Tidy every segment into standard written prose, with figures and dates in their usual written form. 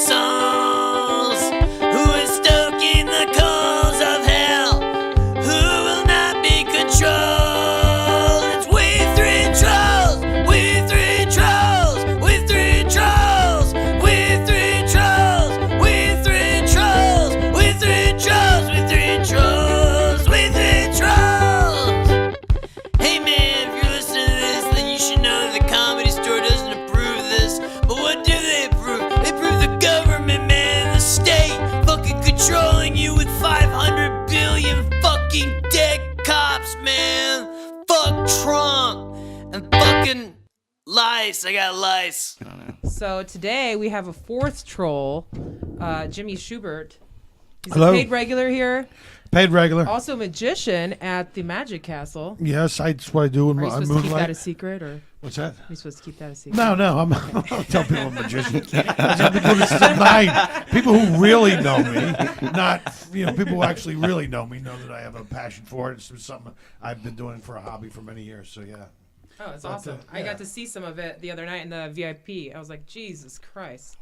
souls who is stoking the coals of hell, who will not be controlled. It's we three trolls, we three trolls, we three trolls, we three trolls, we three trolls, we three trolls, we three trolls, we three trolls. Hey man, if you're listening to this, then you should know that the Comedy Store doesn't approve of this. But what do they approve? They approve the government, man, the state fucking controlling you with 500 billion fucking dead cops, man. Fuck Trump and fucking lice. I got lice. So today we have a fourth troll, Jimmy Shubert. He's Hello. a paid regular here. Paid regular. Also a magician at the Magic Castle. Yes, that's what I do in Are you my supposed to keep that moonlight. a secret, or are What's that? you supposed to keep that a secret? No, I don't tell people I'm a magician. I tell people this is a night. People who really know me, not people who actually really know me, know that I have a passion for it. It's something I've been doing for a hobby for many years. So yeah. Oh, it's But, awesome. I yeah. got to see some of it the other night in the VIP. I was like, Jesus Christ.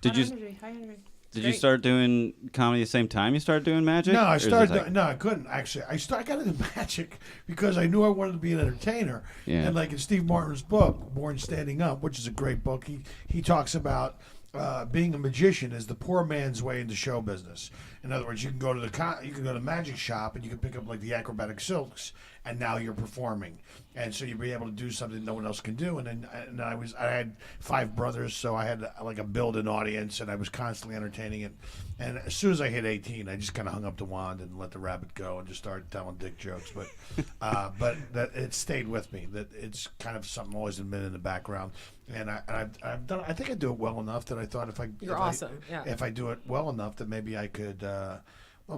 Did Hi, you Henry. Hi, Henry. did you Great. start doing comedy the same time you started doing magic? No, I Or is this started. like- No, I couldn't actually. I got into magic because I knew I wanted to be an entertainer. Yeah. And like in Steve Martin's book, Born Standing Up, which is a great book, he talks about being a magician is the poor man's way into show business. In other words, you can go to the magic shop and you can pick up like the acrobatic silks, and now you're performing, and so you'll be able to do something no one else can do. And I had 5 brothers, so I had like a built-in audience, and I was constantly entertaining it. And as soon as I hit 18, I just kind of hung up the wand and let the rabbit go and just started telling dick jokes. But that it stayed with me. That it's kind of something always been in the background. And I've done. I think I do it well enough that I thought You're awesome. Yeah. if I do it well enough, that maybe I could.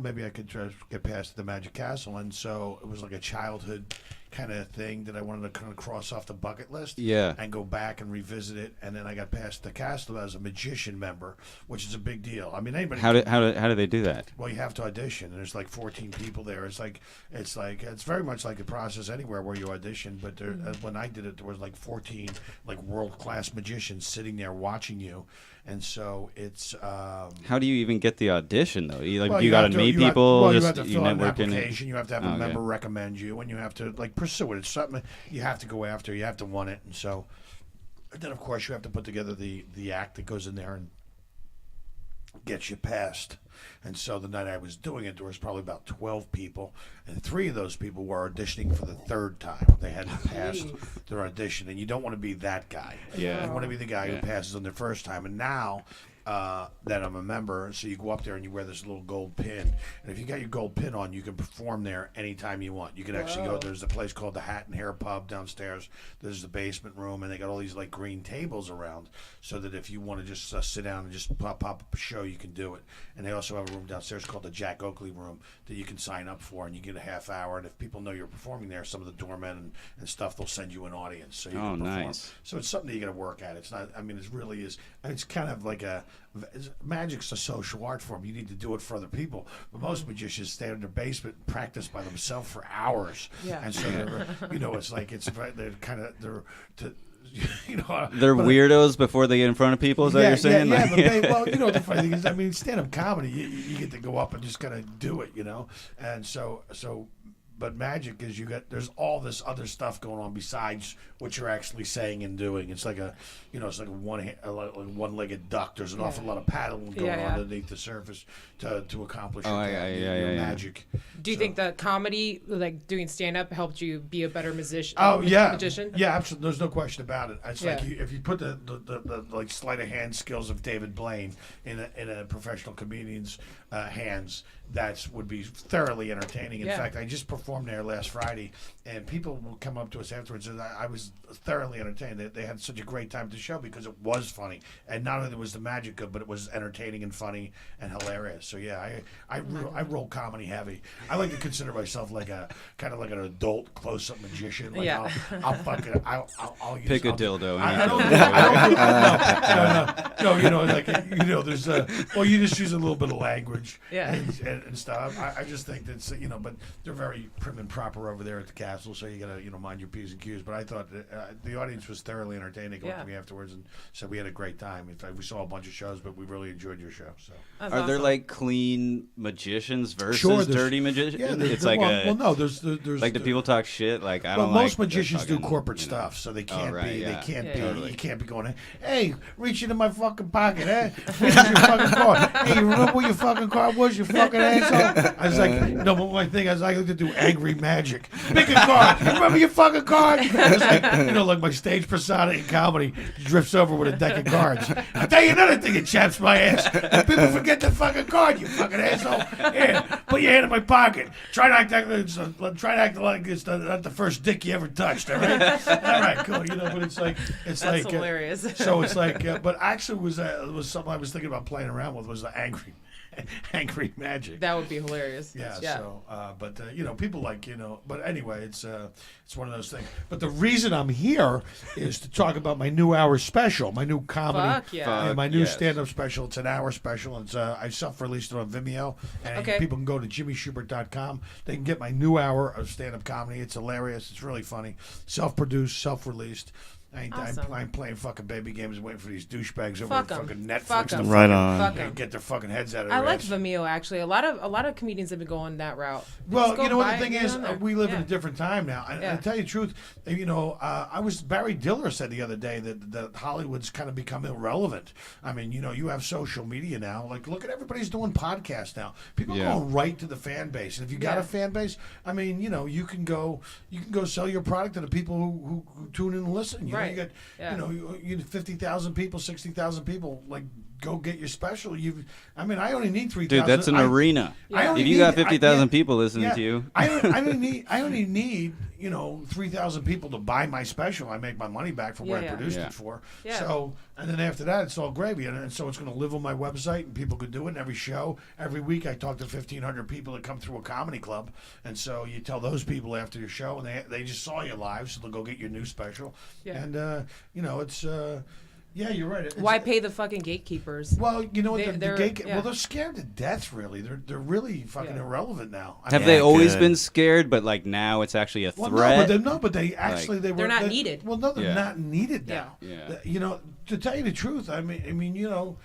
Maybe I could try to get past the Magic Castle. And so it was like a childhood kind of thing that I wanted to kind of cross off the bucket list. Yeah. And go back and revisit it. And then I got past the castle as a magician member, which is a big deal. I mean, anybody. How do they do that? Well, you have to audition, and there's like 14 people there. It's very much like the process anywhere where you audition. But there, when I did it, there was like 14 like world-class magicians sitting there watching you, and so it's. How do you even get the audition though? You Well, you got to have meet you have- people. well, you just have to fill out an network in it? application. You have to have Oh, a okay. member recommend you, and you have to like pursue it. It's something you have to go after. You have to want it, and so. And then, of course, you have to put together the act that goes in there and gets you past. And so the night I was doing it, there was probably about 12 people, and 3 of those people were auditioning for the 3rd time. They hadn't passed their audition, and you don't want to be that guy. Yeah. You want to be the guy who passes on their first time. And now that I'm a member, so you go up there and you wear this little gold pin. And if you got your gold pin on, you can perform there anytime you want. You can actually go. There's a place called the Hat and Hair Pub downstairs. There's the basement room, and they got all these like green tables around, so that if you want to just sit down and just pop up a show, you can do it. And they also have a room downstairs called the Jack Oakley Room that you can sign up for, and you get a half hour. And if people know you're performing there, some of the doormen and stuff, they'll send you an audience, so you can perform. Nice. So it's something that you got to work at. It's not. I mean, it really is. It's kind of like magic's a social art form. You need to do it for other people. But most magicians stay in their basement and practice by themselves for hours. Yeah. And so they're kind of They're weirdos before they get in front of people. Is that what you're saying? Yeah, Like- but the funny thing is, I mean, stand-up comedy, you get to go up and just kind of do it, and so. But magic is there's all this other stuff going on besides what you're actually saying and doing. It's like a one-legged duck. There's an awful lot of paddling going on underneath the surface to accomplish your magic. Do you think that comedy, like doing stand-up, helped you be a better magician? Magician? Yeah, absolutely. There's no question about it. It's like if you put the like sleight of hand skills of David Blaine in a professional comedian's hands, that would be thoroughly entertaining. In fact, I just performed there last Friday, and people will come up to us afterwards, and I was thoroughly entertained. They had such a great time at the show because it was funny, and not only was the magic good, but it was entertaining and funny and hilarious. So yeah, I roll comedy heavy. I like to consider myself like a kind of like an adult close-up magician. Like I'll use, Pick a dildo. There's you just use a little bit of language. Yeah. And stuff. I just think that's but they're very prim and proper over there at the castle, so you gotta mind your P's and Q's. But I thought the audience was thoroughly entertaining. They came up to me afterwards and said we had a great time. In fact, we saw a bunch of shows, but we really enjoyed your show. So Are there like clean magicians versus Sure, dirty magicians? yeah, It's like there's like do people talk shit? Like I well, don't. most like magicians do fucking, corporate stuff, so they can't right, be. yeah. They can't Yeah. be. Totally. You can't be going, hey, reach into my fucking pocket, eh? Here's your fucking card. Hey, you remember what your fucking card was? You fucking asshole. I was like, no, but my thing, I was like, I like to do angry magic. Pick a card. You remember your fucking card? I was like, like my stage persona in comedy drifts over with a deck of cards. I'll tell you another thing that chaps my ass. When people forget the fucking card, you fucking asshole. Here, put your hand in my pocket. Try to act like it's not the first dick you ever touched. All right, all right, cool. But it's That's like hilarious. so it's like, but actually was something I was thinking about playing around with was the angry magic. That would be hilarious. Yeah. So, but people like But anyway, it's one of those things. But the reason I'm here is to talk about my new hour special, my new comedy, Fuck yeah. my new yes. stand-up special. It's an hour special. It's I self-released it on Vimeo, and Okay. people can go to jimmyshubert.com. They can get my new hour of stand-up comedy. It's hilarious. It's really funny. Self-produced, self-released. Awesome. I'm playing fucking baby games and waiting for these douchebags over Fuck at 'em. fucking Netflix Fuck to 'em. Right on. Fuck 'em. get their fucking heads out of I their like ass. Vimeo actually. A lot of comedians have been going that route. Well, Just go you know what buy the it thing and get is, on there. we live in Yeah. a different time now. And Yeah. to tell you the truth, Barry Diller said the other day that Hollywood's kind of become irrelevant. I mean, you have social media now. Like, look at everybody's doing podcasts now. People Yeah. are going right to the fan base, and if you got Yeah. a fan base, I mean, you can go sell your product to the people who tune in and listen. You know, Right. you got Yeah. you 50,000 people, 60,000 people. Like, go get your special. I only need 3,000. Dude, that's an arena. I only If you got need- 50,000 yeah. people listening Yeah. to you, I only need 3,000 people to buy my special. I make my money back for what Yeah, I yeah. produced Yeah. it for. Yeah. So, and then after that, it's all gravy. And so it's going to live on my website, and people could do it. And every show, every week, I talk to 1,500 people that come through a comedy club. And so you tell those people after your show, and they just saw you live, so they'll go get your new special. Yeah. And it's. Yeah, you're right. It's- Why pay the fucking gatekeepers? Well, you know, They're- yeah. they're scared to death. Really, they're really fucking Yeah. irrelevant now. I have mean, they always good. been scared? But like now, it's actually a well, threat. but they actually they were. They're not needed. Well, no, they're Yeah. not needed Yeah. now. Yeah. To tell you the truth, I mean, you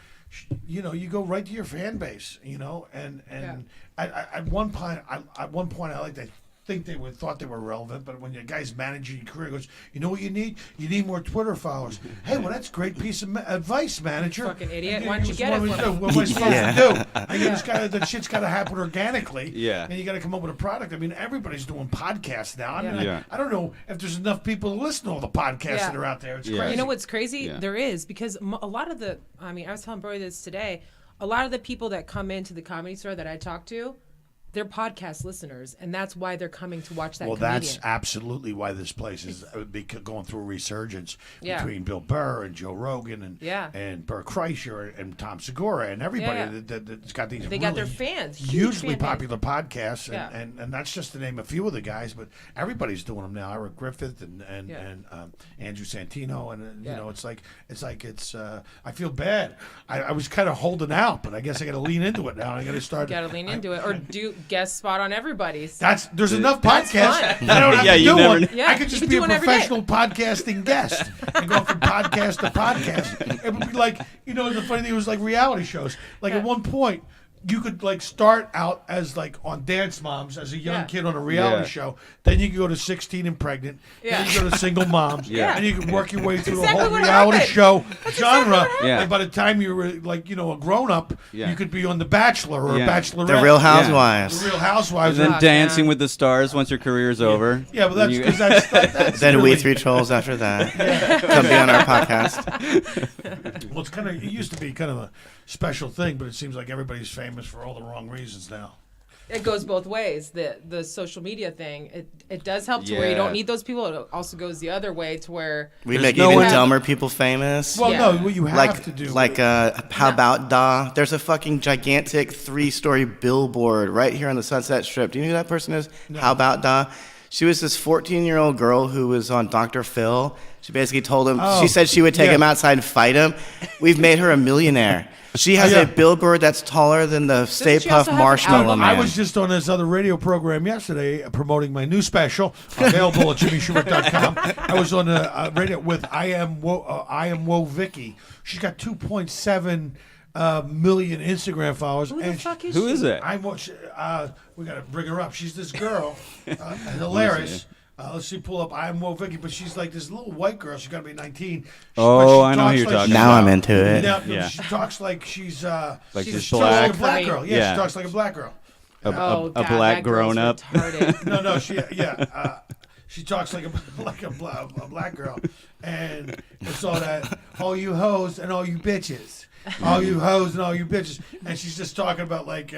you go right to your fan base, and Yeah. at one point, I like to think thought they were relevant, but when your guy's managing your career, goes, you know what you need? You need more Twitter followers. Hey, well, that's a great piece of advice, manager. Fucking idiot. And Why don't you get it what for me? What am I supposed Yeah. to do? That shit's got to happen organically. Yeah. And you got to come up with a product. I mean, everybody's doing podcasts now. I mean, Yeah. I don't know if there's enough people to listen to all the podcasts Yeah. that are out there. It's Yeah. crazy. You know what's crazy? Yeah. There is, because a lot of I was telling Brody this today, a lot of the people that come into the Comedy Store that I talk to, they're podcast listeners, and that's why they're coming to watch that Well, comedian. that's absolutely why this place is going through a resurgence Yeah. between Bill Burr and Joe Rogan and Bert Kreischer and Tom Segura and everybody Yeah. that's got these They got their fans, huge hugely fan base. popular podcasts, Yeah. and that's just to name a few of the guys, but everybody's doing them now. Eric Griffith and Yeah. Andrew Santino, and Yeah. it's I feel bad. I was kind of holding out, but I guess I got to lean into it now. I got to start. Got to lean into it, or do guest spot on everybody's. There's enough That's podcasts. fun. I don't have Yeah, to you do never one. kn- Yeah, I could you just could be do a one every day. professional podcasting guest and go from podcast to podcast. It would be like, the funny thing was like reality shows. Like at one point, you could like start out as like on Dance Moms as a young Yeah. kid on a reality Yeah. show. Then you could go to 16 and Pregnant. Yeah. Then you go to Single Moms. Yeah. And you could work your way through exactly the whole what reality happened. show That's genre. exactly what happened. Yeah. And by the time you were like, a grown up, Yeah. you could be on The Bachelor or Yeah. a Bachelorette. The Real The Housewives. Real Housewives. and then Fuck, Dancing man. with the Stars once your career's over. Yeah, but that's You- because that's Then really, We Three Trolls after that. Come be on our podcast. Well, it used to be kind of a special thing, but it seems like everybody's famous for all the wrong reasons now. It goes both ways. The social media thing, it does help to where you Yeah. don't need those people. It also goes the other way to where We There's make no even one- dumber people famous. Well, Yeah. no, what you have to do, How about Da? There's a fucking gigantic 3-story billboard right here on the Sunset Strip. Do you know who that person is? How about Da? She was this 14-year-old girl who was on Dr. Phil. She basically told him, she said she would take him outside and fight him. We've made her a millionaire. She has a billboard that's taller than the Stay Puft Marshmallow Man. I was just on this other radio program yesterday promoting my new special, available at JimmyShubert.com. I was on a radio with I Am Woe Vicky. She's got 2.7 million Instagram followers. Who the fuck is Who she? is it? We got to bring her up. She's this girl, hilarious. Let's see, pull up I Am Woe Vicky, but she's like this little white girl. She's got to be 19. I know who you're talking Now I'm into it. She talks like she's Like she's she talks like black. a black girl. Yeah, she talks like a black girl. A God, black that girl's grown up. retarded. No, she talks like a black girl, and it's all that all you hoes and all you bitches, all you hoes and all you bitches, and she's just talking about like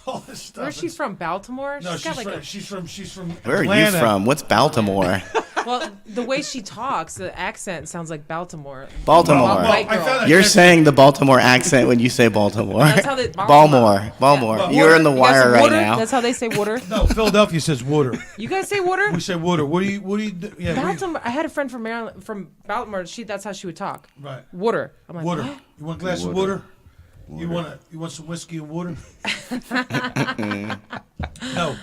all this stuff. Where's she from? Baltimore? No, she's from Where Atlanta. are you from? What's Baltimore? Well, the way she talks, the accent sounds like Baltimore. Baltimore. White I girl. found that- You're saying the Baltimore accent when you say Baltimore. That's how they Baltimore. Yeah. You're in the You guys say wire right water? now. That's how they say water. No, Philadelphia says water. You guys say water? We say water. What do you do? Yeah, Baltimore. I had a friend from Maryland, from Baltimore. That's how she would talk. right. Water. I'm like, Water. what? You want a glass of water? You want some whiskey and water? No.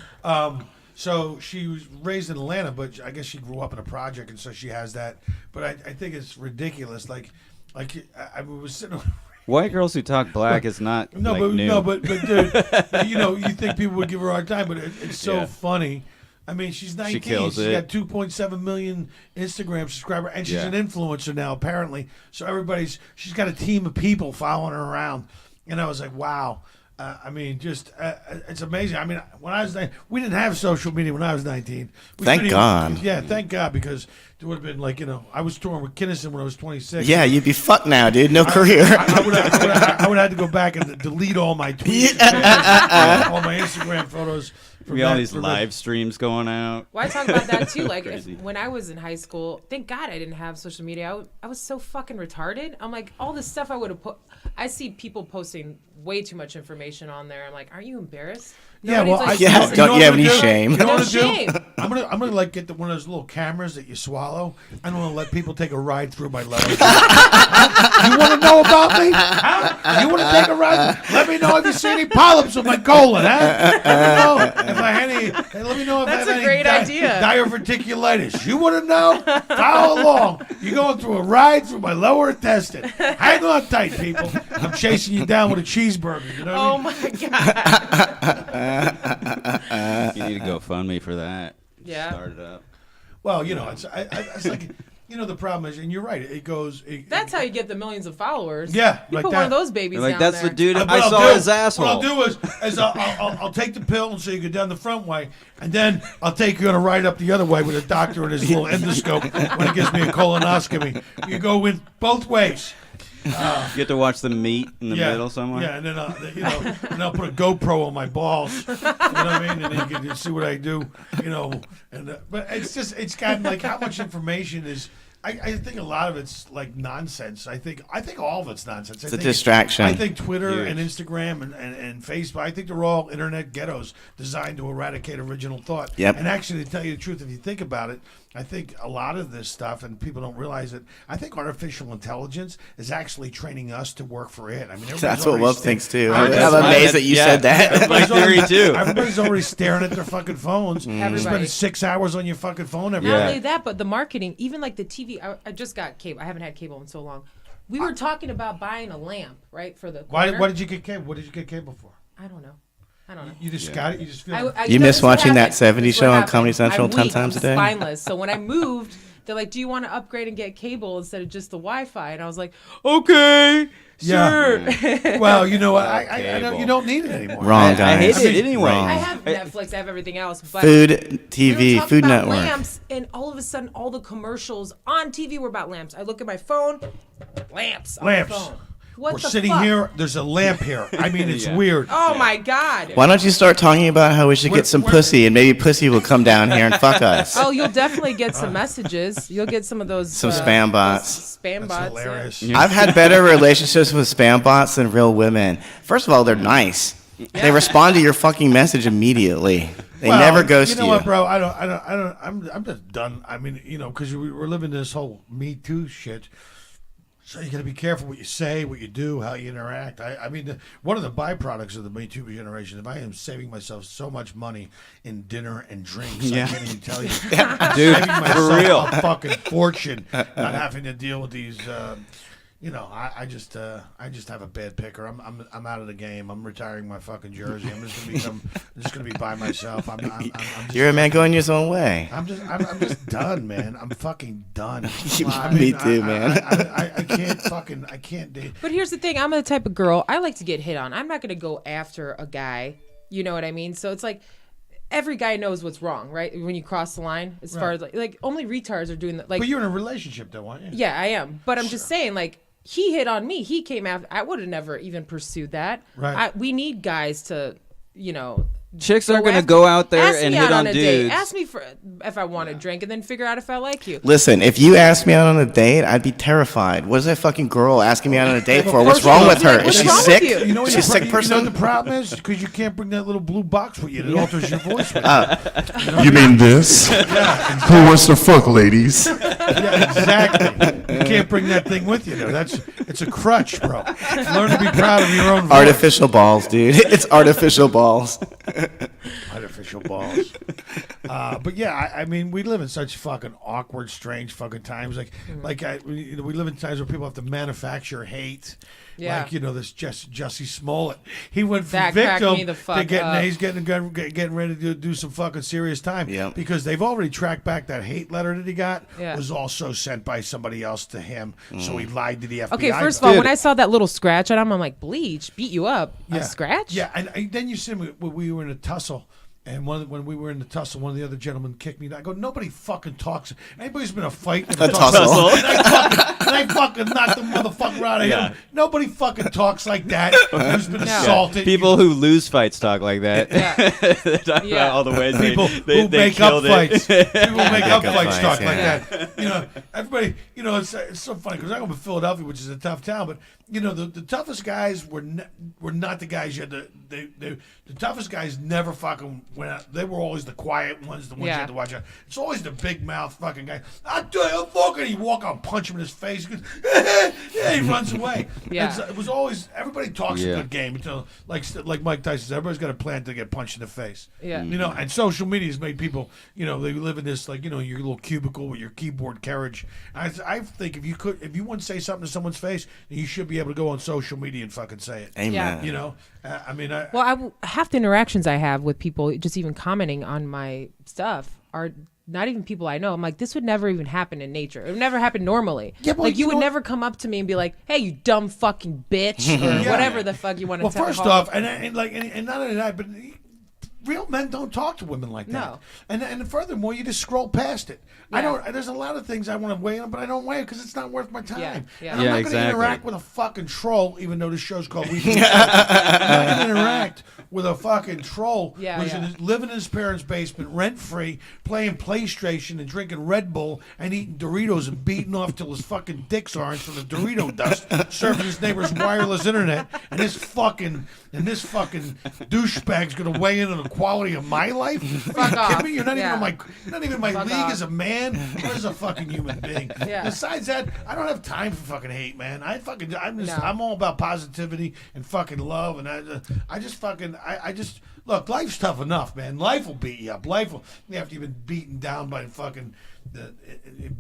So she was raised in Atlanta, but I guess she grew up in a project, and so she has that. But I think it's ridiculous. Like I was sitting. White girls who talk black is not No, like, but new. no, but dude, you think people would give her a hard time, but it's so funny. I mean, she's 19. She kills She's it. got 2.7 million Instagram subscribers, and she's Yeah. an influencer now, apparently. So she's got a team of people following her around, and I was like, wow. I mean, just it's amazing. I mean, when I was 19, we didn't have social media when I was 19. Thank God. Yeah, thank God, because it would have been like, I was touring with Kinison when I was 26. Yeah, you'd be fucked now, dude. No career. I would have had to go back and delete all my tweets, all my Instagram photos. We got all these live streams going out. Well, I talk about that too. Like, Crazy. when I was in high school, thank God I didn't have social media. I was so fucking retarded. I'm like, all the stuff I would have put. I see people posting way too much information on there. I'm like, aren't you embarrassed? Yeah, Nobody's well, like, Yeah, posting- don't you have any do? shame? You know No what to do? shame. I'm gonna like get one of those little cameras that you swallow. I'm gonna let people take a ride through my letters. You want to know about me? Huh? You want to take a ride? Let me know if you see any polyps on my colon, huh? Let me know if I had any. Let me know if That's I a have any great idea. diverticulitis. You want to know? Follow along. You're going through a ride through my lower intestine. Hang on tight, people. I'm chasing you down with a cheeseburger. You know what I Oh mean? my God. You need to GoFundMe for that. Yeah. Start it up. Well, it's like, the problem is, and you're right. It goes. That's how you get the millions of followers. Yeah, You like put that. one of those babies Like, down that's there. the dude What I I'll saw do- his asshole. What I'll do is I'll take the pill and so you go down the front way, and then I'll take you on a ride up the other way with a doctor and his little endoscope when he gives me a colonoscopy. You go in both ways. You get to watch the meat in the middle somewhere. Yeah, and then and I'll put a GoPro on my balls. You know what I mean? And then you can see what I do. But it's gotten like how much information is. I think a lot of it's like nonsense. I think all of it's nonsense. It's a distraction. I think Twitter Huge. and Instagram and Facebook, I think they're all internet ghettos designed to eradicate original thought. Yep. And actually, to tell you the truth, if you think about it, I think a lot of this stuff, and people don't realize it, I think artificial intelligence is actually training us to work for it. I mean, That's what Wolf thinks too. I- I'm amazed that you said That's that. my theory too. Everybody's already staring at their fucking phones. Everybody. Spending 6 hours on your fucking phone every Not day. only that, but the marketing, even like the TV. I just got cable. I haven't had cable in so long. We were talking about buying a lamp, right, for the corner. Why did you get cable? What did you get cable for? I don't know. You just got it? You just feel it? I- You no, miss this is what watching that happened. 70s This is show what on happened. Comedy Central I'm 10 weak. times a I'm day? spineless. So when I moved, they're like, "Do you want to upgrade and get cable instead of just the Wi-Fi?" And I was like, "Okay, Yeah. sure." Well, you know what? I know Cable. you don't need it anymore. Wrong, I guys. hate it anyway. Wrong. I have Netflix. I have everything else. But Food, we TV, were talking Food about Network. lamps, and all of a sudden, all the commercials on TV were about lamps. I look at my phone, lamps. On Lamps. My phone. What We're the sitting fuck? here. There's a lamp here. I mean, it's Yeah. weird. Oh my God. Why don't you start talking about how we should get some pussy and maybe pussy will come down here and fuck us? Oh, you'll definitely get some messages. You'll get some of those. Some spam bots. Spam That's bots. hilarious. I've had better relationships with spam bots than real women. First of all, they're nice. They respond to your fucking message immediately. They never ghost you. You know what, bro? I'm just done. I mean, because we're living this whole Me Too shit. So you got to be careful what you say, what you do, how you interact. I mean, one of the byproducts of the Me Too generation is I am saving myself so much money in dinner and drinks. I can't even tell you. Dude, saving myself for real. a fucking fortune, not having to deal with these. I just have a bad picker. I'm out of the game. I'm retiring my fucking jersey. I'm just gonna be by myself. You're a man going your own way. I'm just done, man. I'm fucking done. Me too, man. I can't date. But here's the thing. I'm the type of girl, I like to get hit on. I'm not going to go after a guy. You know what I mean? So it's like every guy knows what's wrong, right? When you cross the line, as far as like only retards are doing that. Like, but you're in a relationship though, aren't you? Yeah, I am. But I'm just saying, like, he hit on me. He came after. I would have never even pursued that. Right. We need guys to, Chicks aren't going to go out there and hit on dudes. Date. Ask me if I want to drink and then figure out if I like you. Listen, if you asked me out on a date, I'd be terrified. What is that fucking girl asking me out on a date for? What's wrong with her? Is she sick? She's a sick person? You know the problem is? Because you can't bring that little blue box with you that alters your voice. You mean this? Yeah. Who wants to fuck, ladies? Yeah, exactly. You can't bring that thing with you, though. It's a crutch, bro. Learn to be proud of your own voice. Artificial balls, dude. It's artificial balls. Artificial balls. But yeah, I mean, we live in such fucking awkward, strange fucking times. We live in times where people have to manufacture hate. Yeah. Like, this Jussie Smollett. He went from That cracked victim me the fuck to up. he's getting ready to do some fucking serious time. Yep. Because they've already tracked back that hate letter that he got Yeah. was also sent by somebody else to him. So he lied to the FBI. Okay, first of all, when I saw that little scratch on him, I'm like, bleach, beat you up. Yeah. A scratch? Yeah, and then you see when we were in a tussle. And when we were in the tussle, one of the other gentlemen kicked me. I go, nobody fucking talks. Anybody's been in a fight. A tussle. And I fucking knocked the motherfucker out of him. Nobody fucking talks like that. Who's been assaulted. People who lose fights talk like that. They talk about all the ways People they who make up killed it. fights. People who make up fights talk yeah. like that. Everybody, it's so funny because I go to Philadelphia, which is a tough town, but the toughest guys were not the guys you had the toughest guys never fucking went out. They were always the quiet ones, the ones you had to watch out. It's always the big mouth fucking guy. I tell you, fucking, he walk out and punch him in his face. He goes, he runs away. Yeah. It was always everybody talks a good game until like Mike Tyson says, everybody's got a plan to get punched in the face. Yeah. And social media has made people, they live in this your little cubicle with your keyboard carriage. I think if you want to say something to someone's face, you should be able to go on social media and fucking say it. Amen. Well, half the interactions I have with people, just even commenting on my stuff, are not even people I know. I'm like, this would never even happen in nature. It would never happen normally. Yeah, but you would never come up to me and be like, "Hey, you dumb fucking bitch," or whatever the fuck you want to tell me. Well, first off, and not only that, but real men don't talk to women like that. No. And furthermore, you just scroll past it. Yeah. There's a lot of things I want to weigh on, but I don't weigh it because it's not worth my time. Yeah. And I'm not going to interact with a fucking troll, even though this show's called We I'm not going to interact with a fucking troll who's living in his parents' basement, rent-free, playing PlayStation and drinking Red Bull and eating Doritos and beating off till his fucking dick's orange from the Dorito dust, surfing his neighbor's wireless internet, and this fucking douchebag's going to weigh in on the quality of my life? Fuck off. Kidding me? You're not even in my Fuck league off. as a man or as a fucking human being. Yeah. Besides that, I don't have time for fucking hate, man. I'm all about positivity and fucking love, and I just look. Life's tough enough, man. Life will beat you up. After you've been beaten down by fucking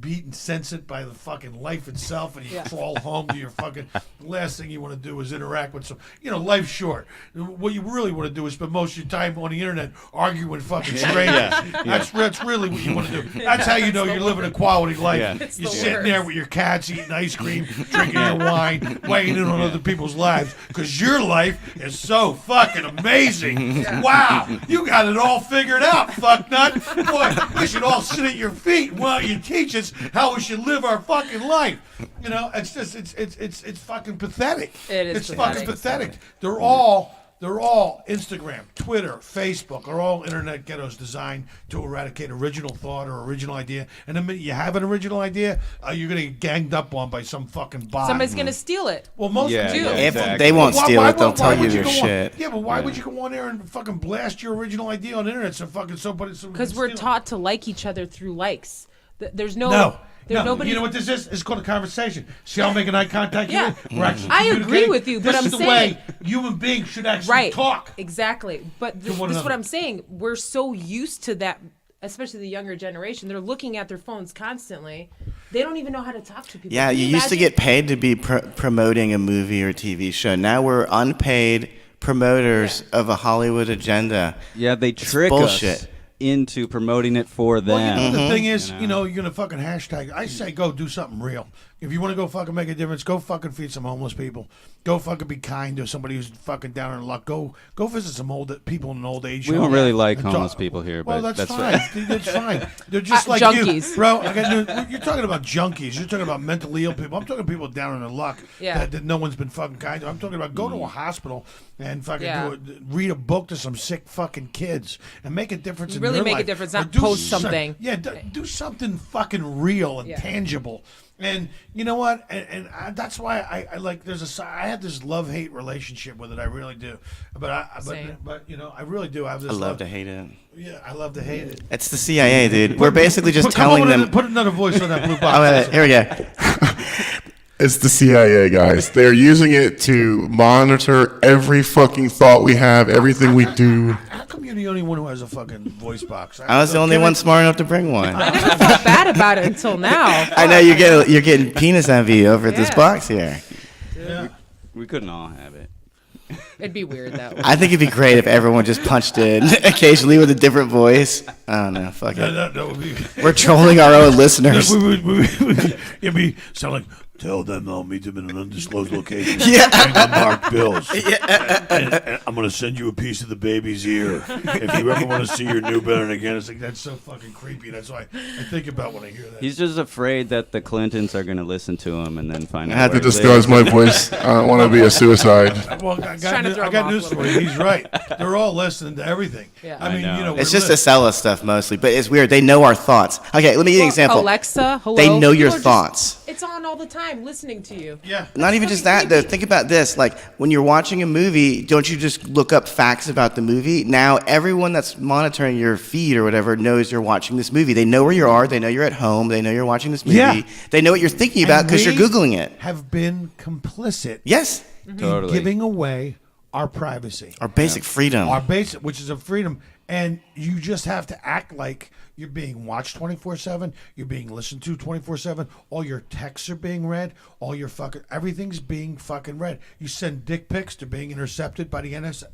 beaten censored by the fucking life itself, and you crawl home to your fucking. The last thing you want to do is interact with some. Life's short. What you really want to do is spend most of your time on the internet arguing with fucking strangers. That's really what you want to do. That's how you know you're living a quality life. Yeah. You're sitting there with your cats, eating ice cream, drinking your wine, weighing in on other people's lives, because your life is so fucking amazing. Wow, you got it all figured out, fucknut. Boy, we should all sit at your feet while you teach us how we should live our fucking life. It's just it's fucking pathetic. It is It's pathetic. fucking pathetic. They're all They're all Instagram, Twitter, Facebook, are all internet ghettos designed to eradicate original thought or original idea. And the minute you have an original idea, you're going to get ganged up on by some fucking bot. Somebody's going to steal it. Well, most Yeah, do. yeah, If exactly. they won't Why- steal why- it, they'll why tell you would your go on- shit. Yeah, but why would you go on there and fucking blast your original idea on the internet so fucking somebody? Because we're taught to like each other through likes. There's no. No. There's nobody. You know what this is? It's called a conversation. See how I'm making eye contact? Yeah. We're actually I agree communicating. with you, but this I'm is the saying- way human beings should actually Right. talk. Exactly. But this is one what another. I'm saying. We're so used to that, especially the younger generation. They're looking at their phones constantly. They don't even know how to talk to people. Yeah, Can you used to imagine? get paid to be promoting a movie or TV show. Now we're unpaid promoters of a Hollywood agenda. Yeah, they trick bullshit. us into promoting it for them. Well, you know, the thing is, you're going to fucking hashtag. I say go do something real. If you want to go fucking make a difference, go fucking feed some homeless people. Go fucking be kind to somebody who's fucking down in luck. Go visit some people in an old age We home don't really like and homeless talk- people here, Well, but that's that's fine. That's fine. They're just like junkies. you, bro. You're talking about junkies. You're talking about mentally ill people. I'm talking people down in their luck Yeah. that no one's been fucking kind to. I'm talking about go to a hospital and fucking Yeah. read a book to some sick fucking kids and make a difference. Really in their make a life. difference, Or not do post something. Yeah, do something fucking real and Yeah. tangible. And you know what? And that's why I like. I have this love-hate relationship with it. I really do. Same. But you know, I really do. I have this. I love to hate it. Yeah, I love to hate it. It's the CIA, dude. We're basically just Come telling on, them. Put another voice on that blue Oh, box. here we go. It's the CIA, guys. They're using it to monitor every fucking thought we have, everything we do. How come you're the only one who has a fucking voice box? I was the only one smart enough to bring one. I never felt bad about it until now. I know you're getting penis envy over at this Yeah. box here. Yeah. We couldn't all have it. It'd be weird that way. I think it'd be great if everyone just punched in occasionally with a different voice. I don't know. Fuck it. That would be. We're trolling our own listeners. It'd be sound like. Tell them I'll meet them in an undisclosed location. Yeah. And unmarked bills. And I'm going to send you a piece of the baby's ear. If you ever want to see your new parent again, it's like, that's so fucking creepy. That's why I think about when I hear that. He's just afraid that the Clintons are going to listen to him and then find I out. had to where he disguise lives. my voice. I don't want to be a suicide. Well, I trying to throw him got off news a for little you. He's right. They're all listening to everything. Yeah. I mean, I know. you know, It's we're just to sell us stuff mostly, but it's weird. They know our thoughts. Okay, let me give you an example. Alexa, hello. They know your People are just- thoughts. It's on all the time, listening to you. Yeah. Not even just that, though. Think about this. Like, when you're watching a movie, don't you just look up facts about the movie? Now, everyone that's monitoring your feed or whatever knows you're watching this movie. They know where you are. They know you're at home. They know you're watching this movie. Yeah. They know what you're thinking about And because you're we Googling it. have been complicit Yes. in Totally. giving away our privacy. Our basic freedom. Our basic, which is a freedom, and you just have to act like you're being watched 24/7. You're being listened to 24/7. All your texts are being read. All your fucking everything's being fucking read. You send dick pics, they're being intercepted by the NSA.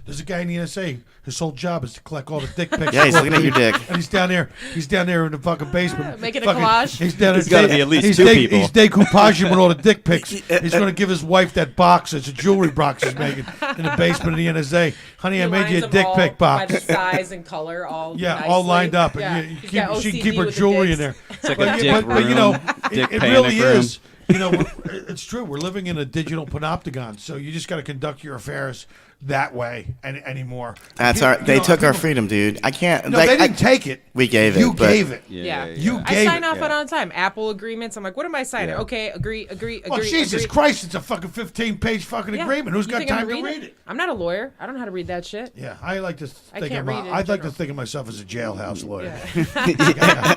There's a guy in the NSA. His whole job is to collect all the dick pics. Yeah, he's looking at your dick. And he's down there. He's down there in the fucking basement. Making a fucking, collage? He's down There's there. gotta be at least he's two people. He's decoupaging with all the dick pics. He's going to give his wife that box. It's a jewelry box he's making in the basement of the NSA. Honey, I He made you lines a them dick all pic by box. the size and color, all Yeah, nicely. all lined up, Yeah. and He's got she can OCD keep her with the jewelry in dicks. there. It's like a dick but you know, room, it dick really panic room. is. You know, it's true. We're living in a digital panopticon, so you just got to conduct your affairs that way anymore. That's You our. know, They took our people- freedom, dude. I can't. No, like, they didn't take it. We gave it, You but- gave it. Yeah. You I gave sign it. off on all the time. Apple agreements. I'm like, what am I signing? Yeah. Okay, agree. Well, Jesus agree. Christ, it's a fucking 15-page fucking Yeah. agreement. Who's You got think I'm time to gonna read it? I'm not a lawyer. I don't know how to read that shit. Yeah, I like to I think can't read it in I'd like to general. think of myself as a jailhouse lawyer. Yeah.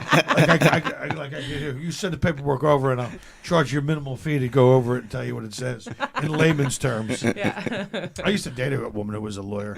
Like I do. You send the paperwork over, and I'll charge you a minimal fee to go over it and tell you what it says in layman's terms. Yeah. I used to date a woman who was a lawyer.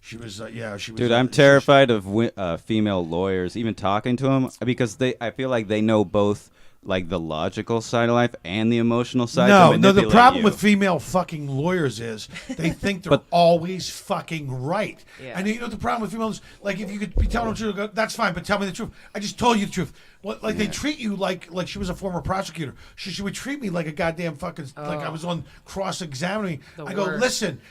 She was, she was. Dude, I'm terrified of female lawyers even talking to them because I feel like they know both like the logical side of life and the emotional side. No, to the manipulate problem you. with female fucking lawyers is they think they're But- always fucking right. Yeah. And you know the problem with females, like if you could be telling the truth, go, that's fine, but tell me the truth. I just told you the truth. Well, like they treat you like she was a former prosecutor. She would treat me like a goddamn fucking like I was on cross-examining. The I go, worst. listen,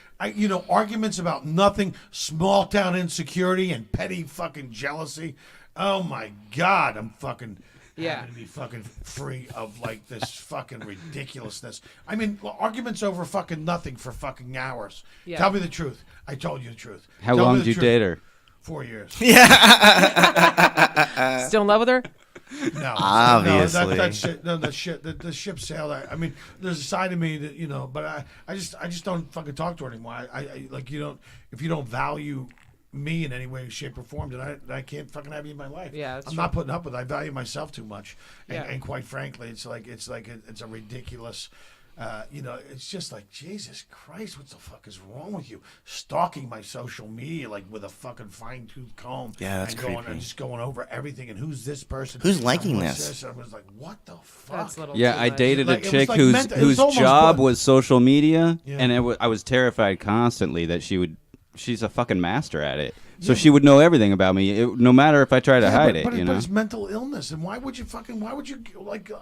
arguments about nothing, small town insecurity and petty fucking jealousy. Oh my God, I'm fucking. having to be fucking free of like this fucking ridiculousness. I mean, arguments over fucking nothing for fucking hours. Yeah. Tell me the truth. I told you the truth. How long did you date her? 4 years. Yeah. Still in love with her? No, obviously. The ship sailed. I mean, there's a side of me that but I just don't fucking talk to her anymore. I like if you don't value me in any way, shape, or form, then I can't fucking have you in my life. Yeah, I'm not putting up with it. I value myself too much, and quite frankly, it's a ridiculous. It's just like, Jesus Christ, what the fuck is wrong with you? Stalking my social media like with a fucking fine-tooth comb. Yeah, that's creepy. And just going over everything and who's this person? Who's liking this? And I was like, what the fuck? Yeah, I dated a chick whose job was social media, and I was terrified constantly that she's a fucking master at it. So she would know everything about me, no matter if I try to hide it. But it's mental illness, and why would you like?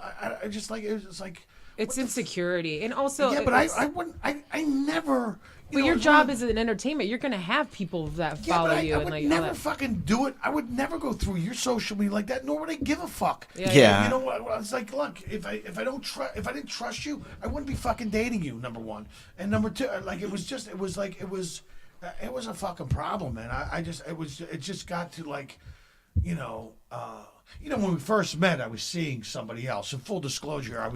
It's insecurity, and also but I never. But your job is in entertainment. You're gonna have people that follow you. I would never fucking do it. I would never go through your social media like that, nor would I give a fuck. Yeah. You know what? I was like, look, if I didn't trust you, I wouldn't be fucking dating you. Number one, and number two, like it was a fucking problem, man. It just got to like, when we first met, I was seeing somebody else. In full disclosure,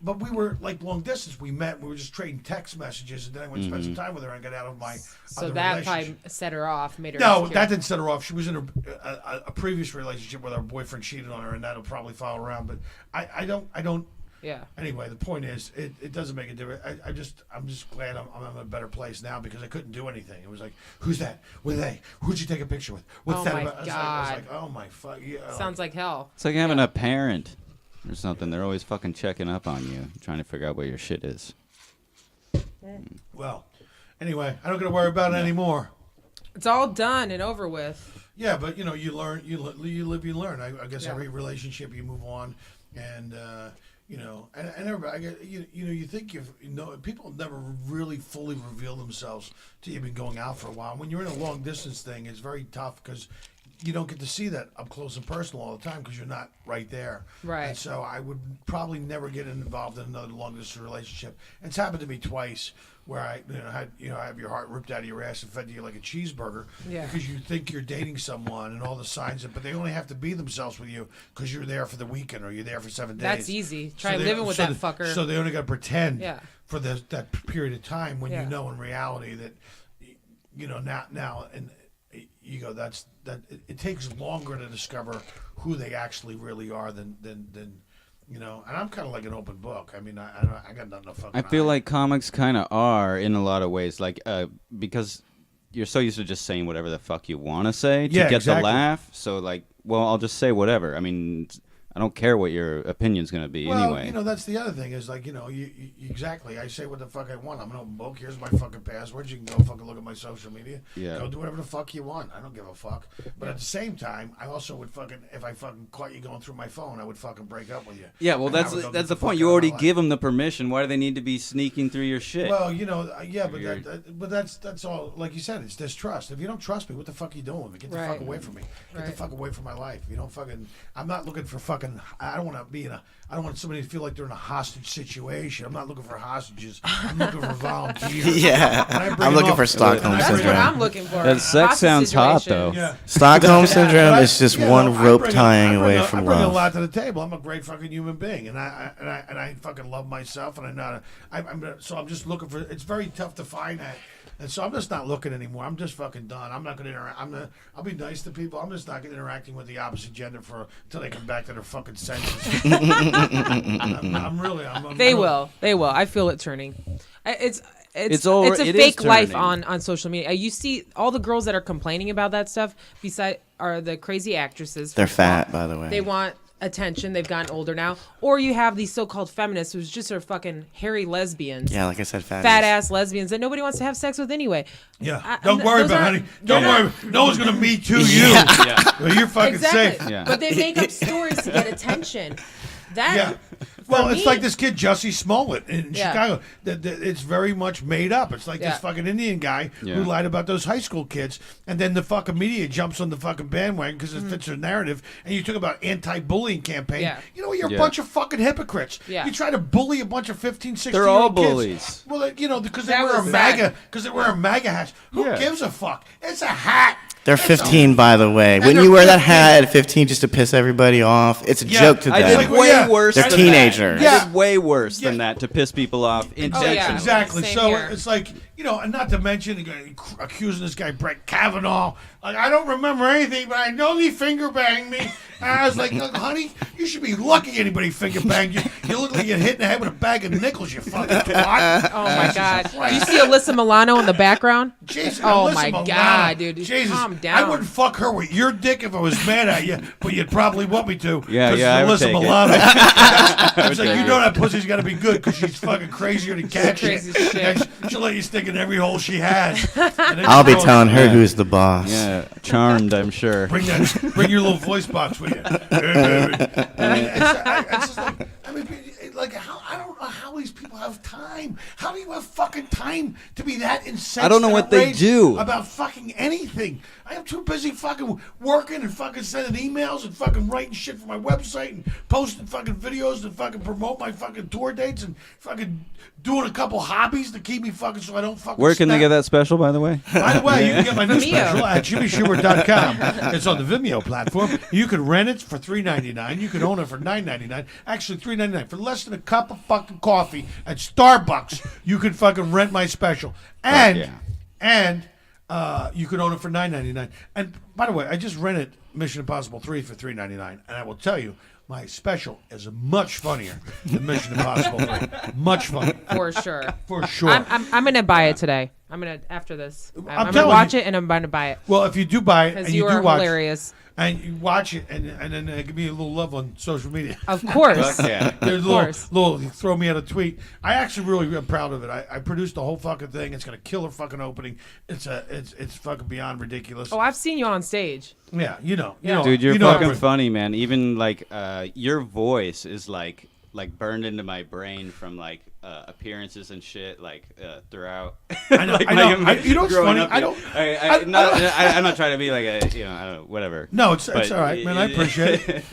but we were like long distance. We met. We were just trading text messages, and then I went to spend some time with her and got out of my. So that probably set her off, made her. No, insecure. that didn't set her off. She was in a previous relationship where her boyfriend cheated on her, and that'll probably follow around. But I don't. Yeah. Anyway, the point is, it doesn't make a difference. I'm just glad I'm in a better place now because I couldn't do anything. It was like, who's that? What are they? Who'd you take a picture with? What's that about? I was like, oh my fuck. Yeah. Sounds like hell. It's like having a parent or something. They're always fucking checking up on you, trying to figure out where your shit is. Well, anyway, I don't got to worry about it anymore. It's all done and over with. Yeah, but you learn, you live, you learn. I guess every relationship you move on, and and everybody, you think people never really fully reveal themselves till you've been going out for a while. When you're in a long distance thing, it's very tough because you don't get to see that up close and personal all the time because you're not right there. Right. And so I would probably never get involved in another long distance relationship. And it's happened to me twice where I have your heart ripped out of your ass and fed to you like a cheeseburger because you think you're dating someone and all the signs, but they only have to be themselves with you because you're there for the weekend or you're there for 7 days. That's easy. Try living with that fucker. So they only got to pretend for that period of time when you know in reality that now and you go that it takes longer to discover who they actually really are than and I'm kind of like an open book. I mean, I got nothing to fucking I feel like comics kind of are in a lot of ways, like because you're so used to just saying whatever the fuck you want to say to get the laugh. So like, well, I'll just say whatever. I mean, I don't care what your opinion's going to be anyway. That's the other thing is like, you exactly. I say what the fuck I want. I'm an open book. Here's my fucking passwords. You can go fucking look at my social media. Yeah. Go do whatever the fuck you want. I don't give a fuck. But at the same time, I also would fucking, if I fucking caught you going through my phone, I would fucking break up with you. Yeah, well, that's the point. You already give them the permission. Why do they need to be sneaking through your shit? Well, but that's all. Like you said, it's distrust. If you don't trust me, what the fuck are you doing with me? Get the fuck away from me. Get the fuck away from my life. You don't fucking. I'm not looking for fucking. I don't want to be in a. I don't want somebody to feel like they're in a hostage situation. I'm not looking for hostages. I'm looking for volunteers. I'm looking for Stockholm syndrome. That's what I'm looking for. That sex sounds hot, though. Yeah. Stockholm syndrome is just one rope tying away from I bring a love. lot to the table. I'm a great fucking human being, and I fucking love myself, and so I'm just looking for. It's very tough to find that. And so I'm just not looking anymore. I'm just fucking done. I'm not going to interact. I'll be nice to people. I'm just not interacting with the opposite gender until they come back to their fucking senses. They will. I feel it turning. It's a it fake is life turning. on social media. You see all the girls that are complaining about that stuff are the crazy actresses. They're fat, by the way. They want attention. They've gotten older now. Or you have these so-called feminists who's just are fucking hairy lesbians. Yeah, like I said, fat-ass lesbians that nobody wants to have sex with anyway. Yeah. Don't worry about it, honey. Don't worry. No one's going to Me Too you. Well, you're fucking safe. Yeah. But they make up stories to get attention. Well, it's like this kid Jussie Smollett in Chicago. It's very much made up. It's like this fucking Indian guy who lied about those high school kids, and then the fucking media jumps on the fucking bandwagon because it fits their narrative. And you talk about anti-bullying campaign. Yeah. You know, you're a bunch of fucking hypocrites. Yeah. You try to bully a bunch of 15, 16 They're all bullies. Well, you know, because they wear a MAGA, hats. Who gives a fuck? It's a hat. They're 15, by the way. Wouldn't you wear that hat at 15 just to piss everybody off? It's a joke to them. I did way worse. They're teenagers. I did way worse than that to piss people off intentionally. Exactly. Same So here. it's like, you know, and not to mention accusing this guy Brett Kavanaugh. Like, I don't remember anything, but I know he finger banged me. And I was like, honey, you should be lucky anybody finger banged you. You look like you're hit in the head with a bag of nickels, you fucking twat. Oh my God! Do you see Alyssa Milano in the background? Jesus, oh Alyssa my Milano. God, dude! Jesus, calm down. I wouldn't fuck her with your dick if I was mad at you, but you'd probably want me to. Yeah, I would take Milano. it. It's like, you know that pussy's got to be good because she's fucking crazier than cat shit. Crazy shit. She'll let you stick in every hole she has. I'll be telling her who's the boss. Yeah, charmed, I'm sure. Bring your little voice box with you. It's just like, I mean, I don't know how these people have time. How do you have fucking time to be that incensed? I don't know what they do about fucking anything. I am too busy fucking working and fucking sending emails and fucking writing shit for my website and posting fucking videos to fucking promote my fucking tour dates and fucking doing a couple hobbies to keep me fucking so I don't fucking. Where can they get that special, by the way? By the way, you can get my new special at JimmyShubert.com. It's on the Vimeo platform. You can rent it for $3.99. You can own it for $9.99. Actually, $3.99 for less than a cup of fucking coffee at Starbucks. You can fucking rent my special, and you can own it for $9.99. And by the way, I just rented Mission Impossible 3 for $3.99, and I will tell you, my special is much funnier than Mission Impossible 3. Much funnier. For sure. For sure. I'm gonna buy it today. I'm gonna after this. I'm gonna telling watch you. it and I'm gonna buy it. Well, if you do buy it, Because and you you do are watch, hilarious. and you watch it, and then give me a little love on social media. Of course. There's Of course. little throw me out a tweet. I actually really am proud of it. I produced the whole fucking thing. It's got a killer fucking opening. It's fucking beyond ridiculous. Oh, I've seen you on stage. Yeah, you know. Dude, you're you know fucking funny, man. Even like your voice is like burned into my brain from like appearances and shit throughout. I know. Like, I know. You know what's funny? Up, I'm not trying to be like a I don't know, whatever. No, it's all right, man. I appreciate it.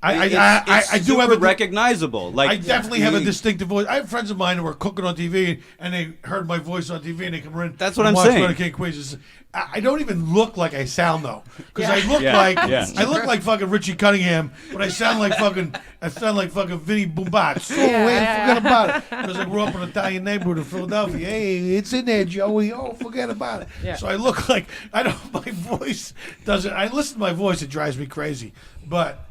I do have recognizable. Like I definitely have a distinctive voice. I have friends of mine who were cooking on TV and they heard my voice on TV and they come in. That's what I'm watch saying. King Queens. I don't even look like I sound though, because I look I look like fucking Richie Cunningham, but I sound like fucking Vinny Boombat. So forget about it, because I grew up in an Italian neighborhood in Philadelphia. Hey, it's in there, Joey. Oh, forget about it. Yeah. So I look like my voice doesn't. I listen to my voice, it drives me crazy, but.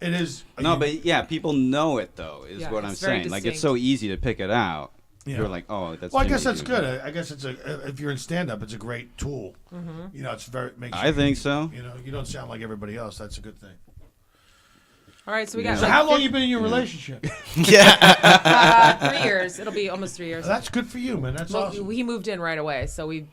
It is but people know it though. Is what I'm saying. Like it's so easy to pick it out. Yeah. You're like, oh, that's. Well, I guess that's good. I guess if you're in stand-up, it's a great tool. Mm-hmm. You know, it's very. I think so. You know, you don't sound like everybody else. That's a good thing. All right, so we got. So how long you been in your relationship? 3 years. It'll be almost 3 years. That's good for you, man. That's awesome. He moved in right away, so we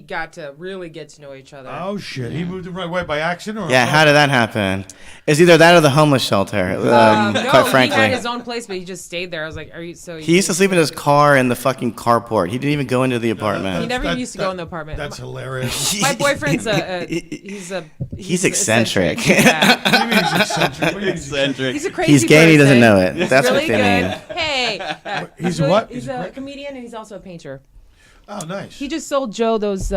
got to really get to know each other. Oh shit! He moved in right away by accident, or how did that happen? It's either that or the homeless shelter. No, quite frankly, he had his own place, but he just stayed there. I was like, "Are you so?" He used to sleep in his car in the fucking carport. He didn't even go into the apartment. He never used to go in the apartment. That's hilarious. My boyfriend's he's eccentric. Yeah. What do you mean he's eccentric? What do you mean he's eccentric? He's a crazy. He's gay and he doesn't know it. He's That's really what they good. mean. Hey, he's what? He's a comedian and he's also a painter. Oh, nice. He just sold Joe those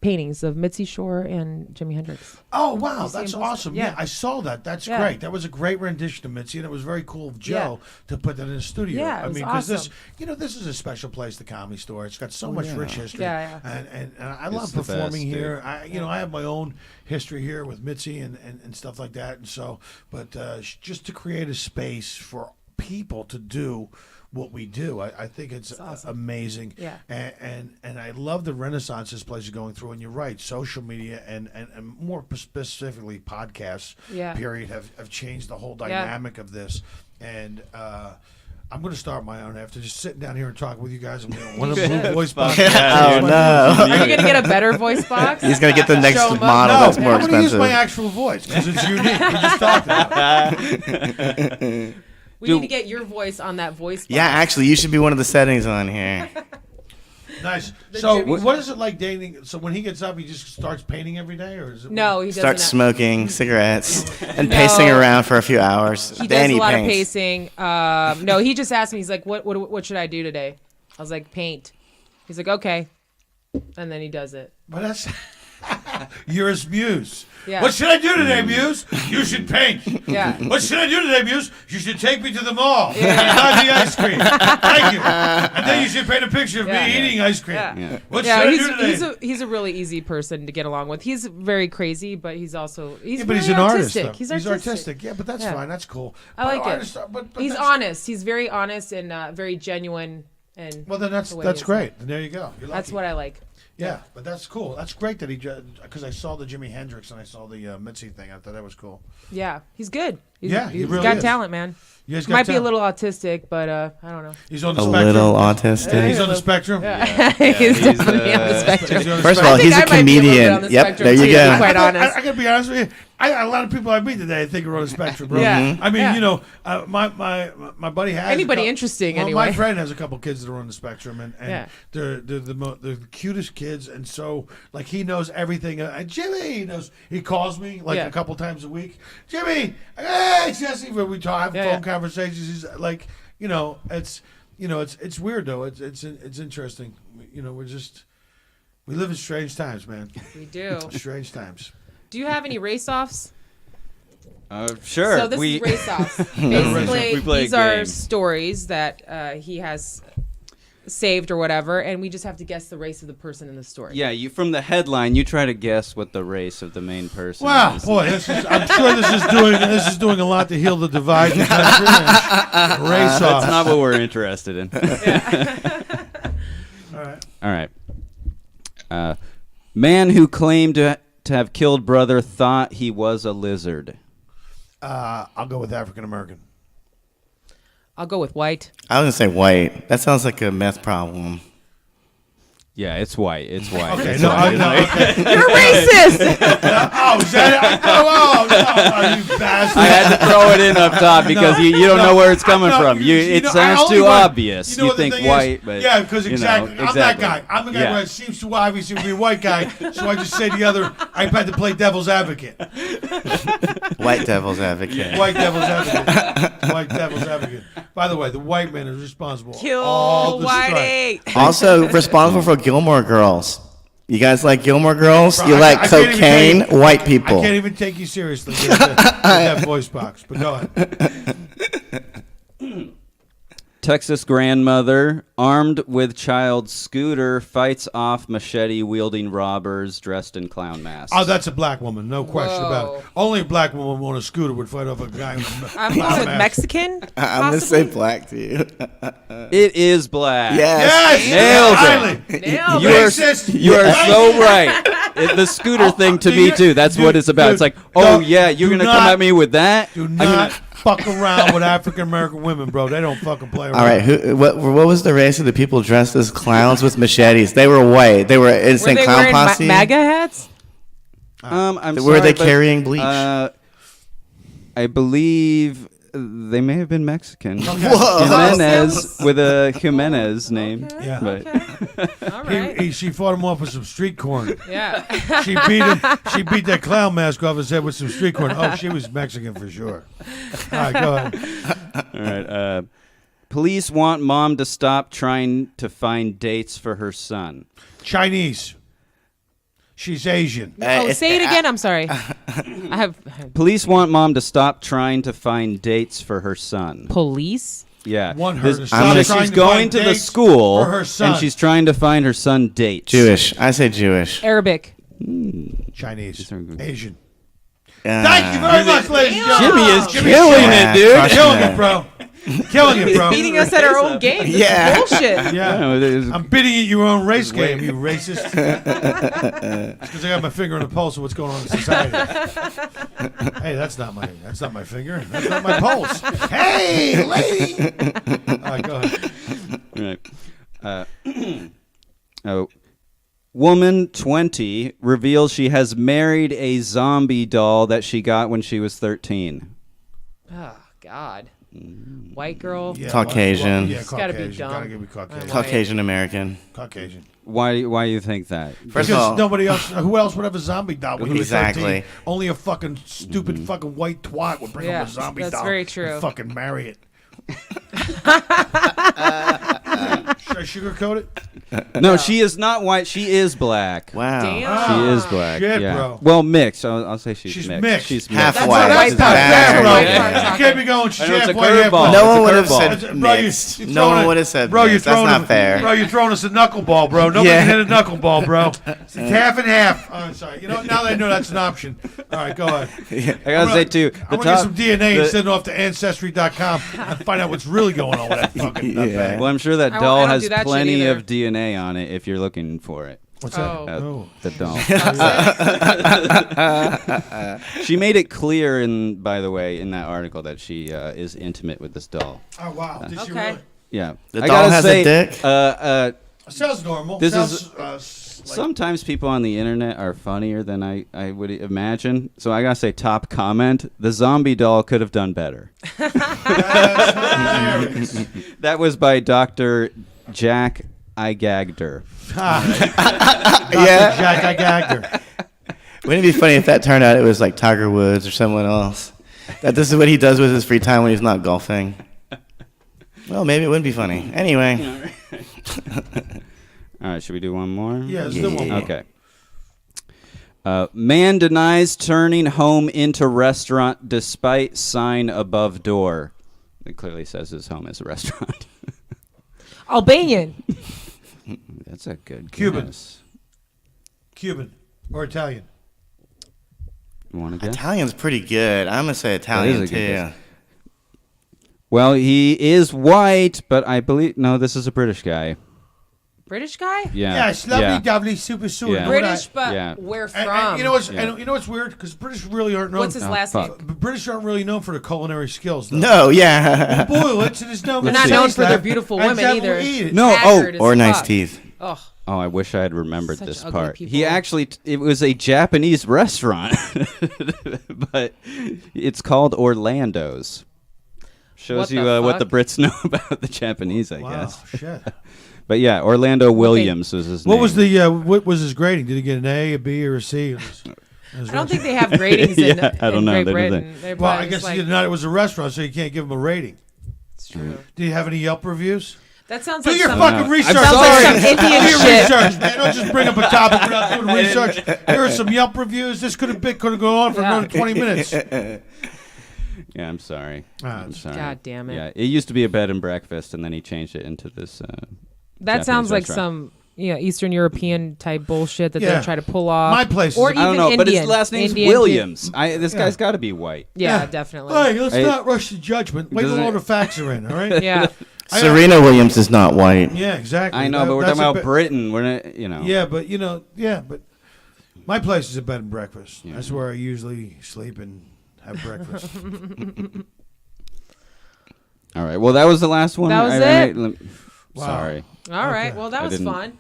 paintings of Mitzi Shore and Jimi Hendrix. Oh, wow. That's awesome. Yeah. I saw that. That's great. That was a great rendition of Mitzi, and it was very cool of Joe to put that in the studio. Yeah, I mean, because this is a special place, the Comedy Store. It's got so much rich history. Yeah. And I love performing here. I have my own history here with Mitzi and stuff like that. And so, but just to create a space for people to do what we do, I think it's awesome. Amazing. Yeah. And I love the renaissance this place is going through. And you're right, social media and more specifically podcasts, period, have changed the whole dynamic of this. And I'm going to start my own after just sitting down here and talking with you guys. I'm going to want a blue voice box. Oh, no. Are you going to get a better voice box? He's going to get the next model that's more expensive. I'm going to use my actual voice because it's unique. We just talked about it. We need to get your voice on that voice box. Yeah, actually, you should be one of the settings on here. Nice. So, what is it like dating? So, when he gets up, he just starts painting every day, or is it? No, he doesn't. Starts smoking cigarettes and pacing around for a few hours. He does a lot of pacing. No, he just asked me. He's like, "What should I do today?" I was like, "Paint." He's like, "Okay," and then he does it. But that's you're his muse. Yeah. What should I do today, Muse? You should paint. Yeah. What should I do today, Muse? You should take me to the mall and buy the ice cream. Thank you. And then you should paint a picture of me eating ice cream. Yeah. What should I do today? He's a really easy person to get along with. He's very crazy, but he's also but really he's an artistic. artist. He's artistic. Yeah, but that's fine. That's cool. I like it. But he's honest. He's very honest and very genuine. And well, then that's great. And there you go. That's what I like. Yeah, but that's cool. That's great that he because I saw the Jimi Hendrix and I saw the Mitzi thing. I thought that was cool. Yeah, he's good. He's really got is. talent, man. He might be a little autistic, but I don't know. He's on the a spectrum. Little autistic. He's on the spectrum. Yeah. He's definitely on the spectrum. First of all, he's a comedian. Yep, there you go. Quite honest. I gotta be honest with you. A lot of people I meet today I think are on the spectrum, bro. Yeah. I mean, you know, my buddy has anybody interesting anyway. My friend has a couple kids that are on the spectrum, and they're the cutest kids, and so like he knows everything. Jimmy knows. He calls me like a couple times a week. Jimmy, hey Jesse, when we talk, have phone conversations. He's like, it's weird though. It's interesting. We live in strange times, man. We do. Strange times. Do you have any race-offs? Sure. So this is race-offs. Basically, these are stories that he has saved or whatever, and we just have to guess the race of the person in the story. Yeah, from the headline, you try to guess what the race of the main person wow, is. Boy, I'm sure this is doing a lot to heal the divide in the country. Race off. That's not what we're interested in. All right. Man who claimed to have killed brother thought he was a lizard. I'll go with African American. I'll go with white. I was going to say white. That sounds like a meth problem. Yeah, it's white. It's white. Okay, it's no, white. okay. You're racist! Is that it? Oh, you bastard. I had to throw it in up top because you don't know where it's coming from. It sounds too obvious. You think white, but yeah, because exactly. I'm that guy. I'm the guy Yeah. where it seems too obvious to be a white guy, so I just say the other. I had to play devil's advocate. White devil's advocate. White devil's advocate. White devil's advocate. By the way, the white man is responsible. Kill all the Whitey. strife. Also responsible for Gilmore Girls. You guys like Gilmore Girls? Bro, You like I can't even cocaine? take you- White people. I can't even take you seriously with that voice box, but go ahead. Texas grandmother, armed with child's scooter, fights off machete-wielding robbers dressed in clown masks. Oh, that's a black woman, no question about it. Only a black woman on a scooter would fight off a guy with I'm going with Mexican. I'm going to say black to you. It is black. Yes. Nailed it. Nailed You it. are, Racist. you are so right. The scooter thing to me too. That's what it's about. It's like, oh yeah, you're gonna come at me with that. Do not fuck around with African American women, bro. They don't fucking play around. All right, what was the race of the people dressed as clowns with machetes? They were white. They were instant Were they clown wearing posse. MAGA hats? I'm Were sorry, they but, carrying bleach? I believe they may have been Mexican. Whoa. Jimenez with a Jimenez name. Okay. Yeah. But All right. She fought him off with some street corn. Yeah. She beat him. She beat that clown mask off his head with some street corn. Oh, she was Mexican for sure. All right, go ahead. all right. Police want mom to stop trying to find dates for her son. Chinese. She's Asian. Oh, say it again. I'm sorry. I have Police want mom to stop trying to find dates for her son. police. Yeah. Want her to This- stop so trying she's to going find to the dates school for her son. and she's trying to find her son dates. Jewish. I say Jewish. Arabic. Chinese. good. Asian. Thank you very much, ladies and Jimmy gentlemen. is killing it, dude. crushing Killing it. it, bro. Killing it, bro. Beating us at our own game. This Yeah. is bullshit. Yeah. No, it is- I'm bidding at your own race game, you racist. Because I got my finger on the pulse of what's going on in society. Hey, that's not my finger. That's not my pulse. Hey, lady. All right, go ahead. Right. Oh. Woman 20 reveals she has married a zombie doll that she got when she was 13. Oh God. White girl. Yeah, Caucasian. Yeah, It's gotta be Caucasian. dumb. Gotta be Caucasian. Caucasian American. Caucasian. Why do you think that? First of Because all, nobody else. Who else would have a zombie doll? When you were Exactly. 13? Only a fucking stupid fucking white twat would bring home a zombie that's doll. very true. And fucking marry it. Should I sugarcoat it? No, she is not white. She is black. wow. Damn. She is black. Shit, yeah. bro. Well, mixed. I'll say she's mixed. mixed. She's Half mixed. white. That's is not bad. bro. Yeah. You can't be going. She's I know it's a half white, half curveball. black. No It's one a would have curveball. said Bro, mixed. you're No throwing one it- would have said Bro, you're mixed. That's throwing not it- fair. Bro, you're throwing us a knuckleball, bro. Nobody Yeah. hit a knuckleball, bro. It's half and half. Oh, I'm sorry. You know, now that I know that's an option. All right, go ahead. I gotta say too. I'm The gonna get top. some DNA and send it off to Ancestry.com and find out what's really going on with that fucking nutbag. Well, I'm sure that I doll don't has do that shit plenty either. of DNA on it if you're looking for it. What's that? Oh. The doll. She made it clear, by the way, in that article that she is intimate with this doll. Oh, wow. Did she Okay. really? Yeah. The I doll gotta has a say, dick? Sounds normal. This Sounds, like, Sometimes people on the internet are funnier than I would imagine. So I gotta say, top comment: the zombie doll could have done better. that's hilarious. That was by Dr. Jack I gagged her. Yeah. Jack, I gagged her. Wouldn't it be funny if that turned out it was like Tiger Woods or someone else? That this is what he does with his free time when he's not golfing. Well, maybe it wouldn't be funny. Anyway. All right, should we do one more? Yeah, let's do one more. Okay. Man denies turning home into restaurant despite sign above door. It clearly says his home is a restaurant. Albanian. That's a good Cuban. guess. Cuban or Italian. You want to guess? Italian's pretty good. I'm going to say Italian, That is a good too. guess. Well, he is white, but I believe this is a British guy. British guy? Yeah. Yes, lovely, yeah. lovely, super sweet. Yeah. British, but Yeah. where from? And you know what's Yeah. you know what's weird? Because British really aren't known. What's his last fuck. name? British aren't really known for their culinary skills. Though. No, yeah. Boil it, and it's known. They're for not the known taste for their that, beautiful and women that either. will eat it. No, Haggard as Or nice fuck. teeth. Ugh. Oh, I wish I had remembered Such this ugly part. people. He actually, it was a Japanese restaurant, but it's called Orlando's. Shows What you the what the fuck? Brits know about the Japanese, I Wow, guess. shit. But yeah, Orlando Williams was his name. What was the what was his grading? Did he get an A, a B, or a C? I don't think they have ratings in, Yeah, I don't in know. Great They don't Britain. They're Well, I probably guess just he did not. It was a restaurant, so you can't give him a rating. It's true. Did he have any Yelp reviews? That sounds Do like your some, fucking I'm research. sounds like some Indian Do your shit. research, man. Don't just bring up a topic without doing research. Here are some Yelp reviews. This could have gone on for Yeah. another 20 minutes. Yeah, I'm sorry. Ah, I'm sorry. God damn it. Yeah, it used to be a bed and breakfast, and then he changed it into this. That Japanese sounds like restaurant. some Eastern European type bullshit that Yeah. they try to pull off. My place is- or I even I don't know, Indian. but his last name's Indian Williams. This guy's got to be white. Yeah, definitely. Hey, let's Hey, not rush to judgment. Wait till doesn't all it- the facts are in, all right? Yeah. Serena Williams is not white. Yeah, exactly. I know, but we're That's talking a about bit- Britain. We're not, you know. Yeah, but but my place is a bed and breakfast. That's where I usually sleep and have breakfast. All right. Well, that was the last one. That was it? Wow. Sorry. All right. Okay. Well, that I was didn't- fun.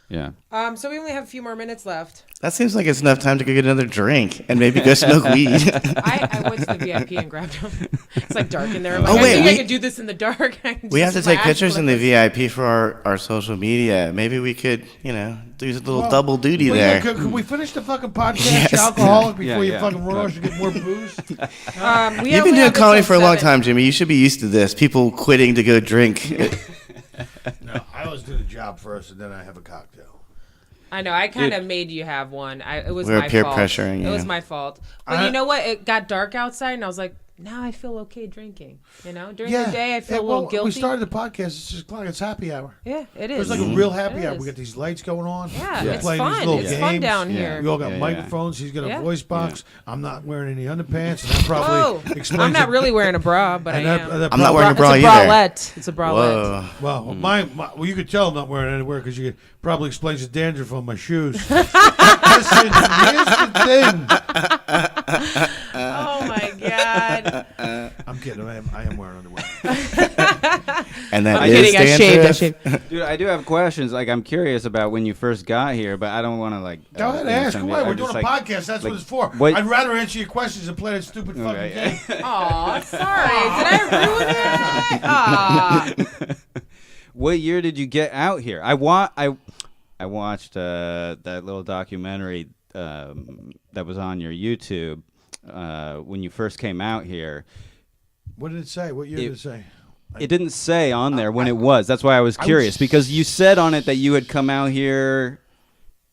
Yeah. So we only have a few more minutes left. That seems like it's enough time to go get another drink and maybe go smoke weed. I went to the VIP and grabbed them. It's like dark in there. I'm Oh, like, wait, I think I we- could do this in the dark. We have to take pictures in the VIP for our social media. Maybe we could, do a little double duty there. Could we finish the fucking podcast, Yes. you alcoholic, before Yeah, you fucking run off and get more booze? You've been doing comedy for a long time, Jimmy. You should be used to this. People quitting to go drink. No, I always do the job first, and then I have a cocktail. I know. I kind of made you have one. It was We were my peer fault. pressuring It was you. my fault. But you know what? It got dark outside, and I was like, now I feel okay drinking. During the day, I feel a little guilty. We started the podcast. It's 6 o'clock. It's happy hour. Yeah, it is. It's like a real happy It hour. is. We got these lights going on. Yeah, We're it's playing these fun. little It's fun games. down Yeah. here. We all got Yeah, microphones. He's got a Yeah. voice box. I'm not wearing any underpants, and that Whoa! probably explains I'm not it. really wearing a bra, but I And am. that I'm not wearing a bra It's a either. bralette. It's a bralette. Whoa. Well, you could tell I'm not wearing it anywhere because you could probably explains the dandruff on my shoes. Listen, here's the thing. Oh my god. I'm kidding. I am wearing underwear. And that I'm is kidding. I shaved. Dude, I do have questions. Like, I'm curious about when you first got here, but I don't want to like. Go ahead, ask away. We're doing a podcast. That's what it's for. I'd rather answer your questions than play that stupid fucking game. Aw, sorry. Did I ruin it? What year did you get out here? I watched that little documentary that was on your YouTube when you first came out here. What did it say? What year did it say? It didn't say on there when it was. That's why I was curious, because you said on it that you had come out here,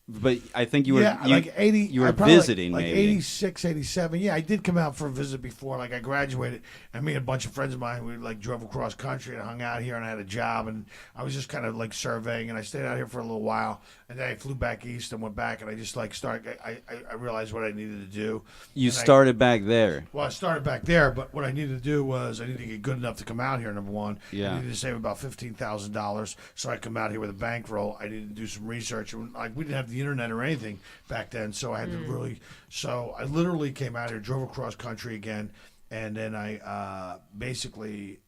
but I think you were like 80. You were visiting, like maybe 86, 87. Yeah, I did come out for a visit before. Like I graduated, and me and a bunch of friends of mine, we like drove across country and hung out here, and I had a job, and I was just kind of like surveying, and I stayed out here for a little while, and then I flew back east and went back, and I just like started. I realized what I needed to do. You started back there. Well, I started back there, but what I needed to do was I needed to get good enough to come out here. Number one, yeah. I needed to save about $15,000 so I come out here with a bankroll. I needed to do some research. Like we didn't have the internet or anything back then, so I had to really. So I literally came out here, drove across country again, and then I basically.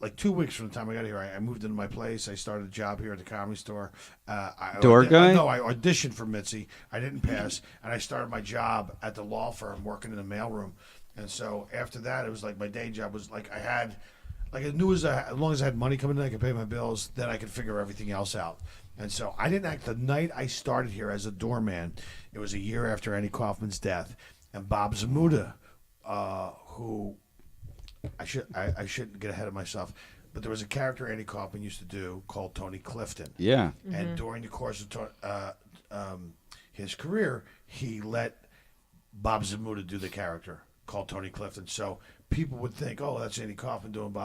Like 2 weeks from the time I got here, I moved into my place. I started a job here at the Comedy Store. Door guy? No, I auditioned for Mitzi. I didn't pass, and I started my job at the law firm working in the mailroom. And so after that, it was like my day job was like I knew as long as I had money coming in, I could pay my bills. Then I could figure everything else out. And so I didn't act the night I started here as a doorman. It was a year after Andy Kaufman's death, and Bob Zmuda, who. I shouldn't get ahead of myself, but there was a character Andy Kaufman used to do called Tony Clifton. Yeah. And during the course of his career, he let Bob Zmuda do the character called Tony Clifton. So people would think, oh, that's Andy Kaufman doing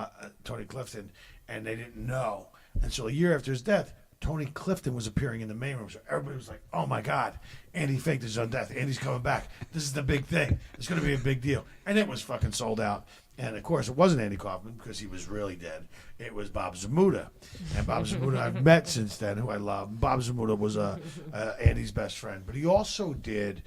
Tony Clifton, and they didn't know. And so a year after his death, Tony Clifton was appearing in the main room. So everybody was like, oh, my God, Andy faked his own death. Andy's coming back. This is the big thing. It's going to be a big deal. And it was fucking sold out. And, of course, it wasn't Andy Kaufman because he was really dead. It was Bob Zmuda. And Bob Zmuda I've met since then, who I love. Bob Zmuda was Andy's best friend. But he also did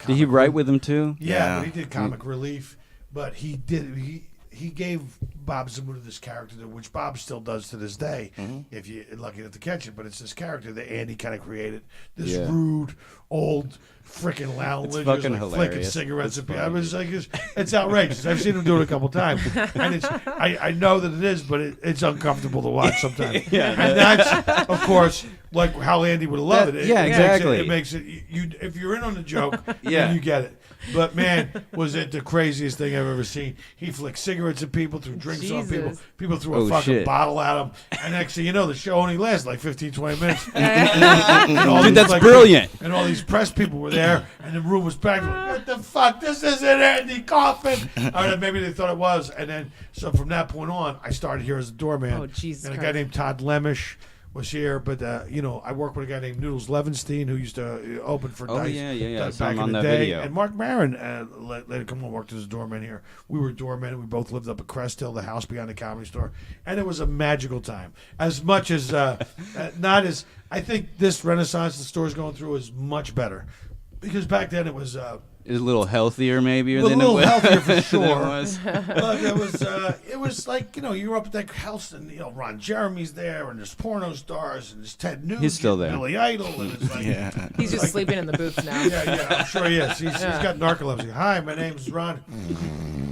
Did he write with him, too? Yeah, but he did comic relief. But he gave Bob Zmuda this character, which Bob still does to this day, if you're lucky enough to catch it. But it's this character that Andy kind of created. This rude, old, freaking loud, it's fucking like hilarious. flicking cigarettes. I was like, it's outrageous. I've seen him do it a couple times, and I know that it is, but it's uncomfortable to watch sometimes. Yeah, and that's of course like how Andy would love it. Yeah, exactly. It makes it you if you're in on the joke, then you get it. But man, was it the craziest thing I've ever seen? He flicked cigarettes at people, threw drinks on people. People threw a fucking bottle at him. And next thing you know, the show only lasted like 15, 20 minutes. Dude, that's brilliant. And all these press people were there, and the room was packed. Like, what the fuck? This isn't Andy Kaufman. Or maybe they thought it was. And then, so from that point on, I started here as a doorman. Oh, Jesus And a Christ. guy named Todd Lemish was here, but I worked with a guy named Noodles Levenstein who used to open for Dice. Yeah. Back in the day. And Mark Maron later come on worked as a doorman here. We were doormen. We both lived up at Crest Hill, the house behind the Comedy Store, and it was a magical time. As much as not as I think this renaissance the store's going through is much better because back then it was. It was a little healthier, maybe. A little healthier for sure. But it was like you were up at that house, and Ron Jeremy's there, and there's porno stars, and there's Ted Nugent, he's still there. Billy Idol, and it's like He's just sleeping in the booth now. Yeah, I'm sure he is. He's got narcolepsy. Hi, my name's Ron.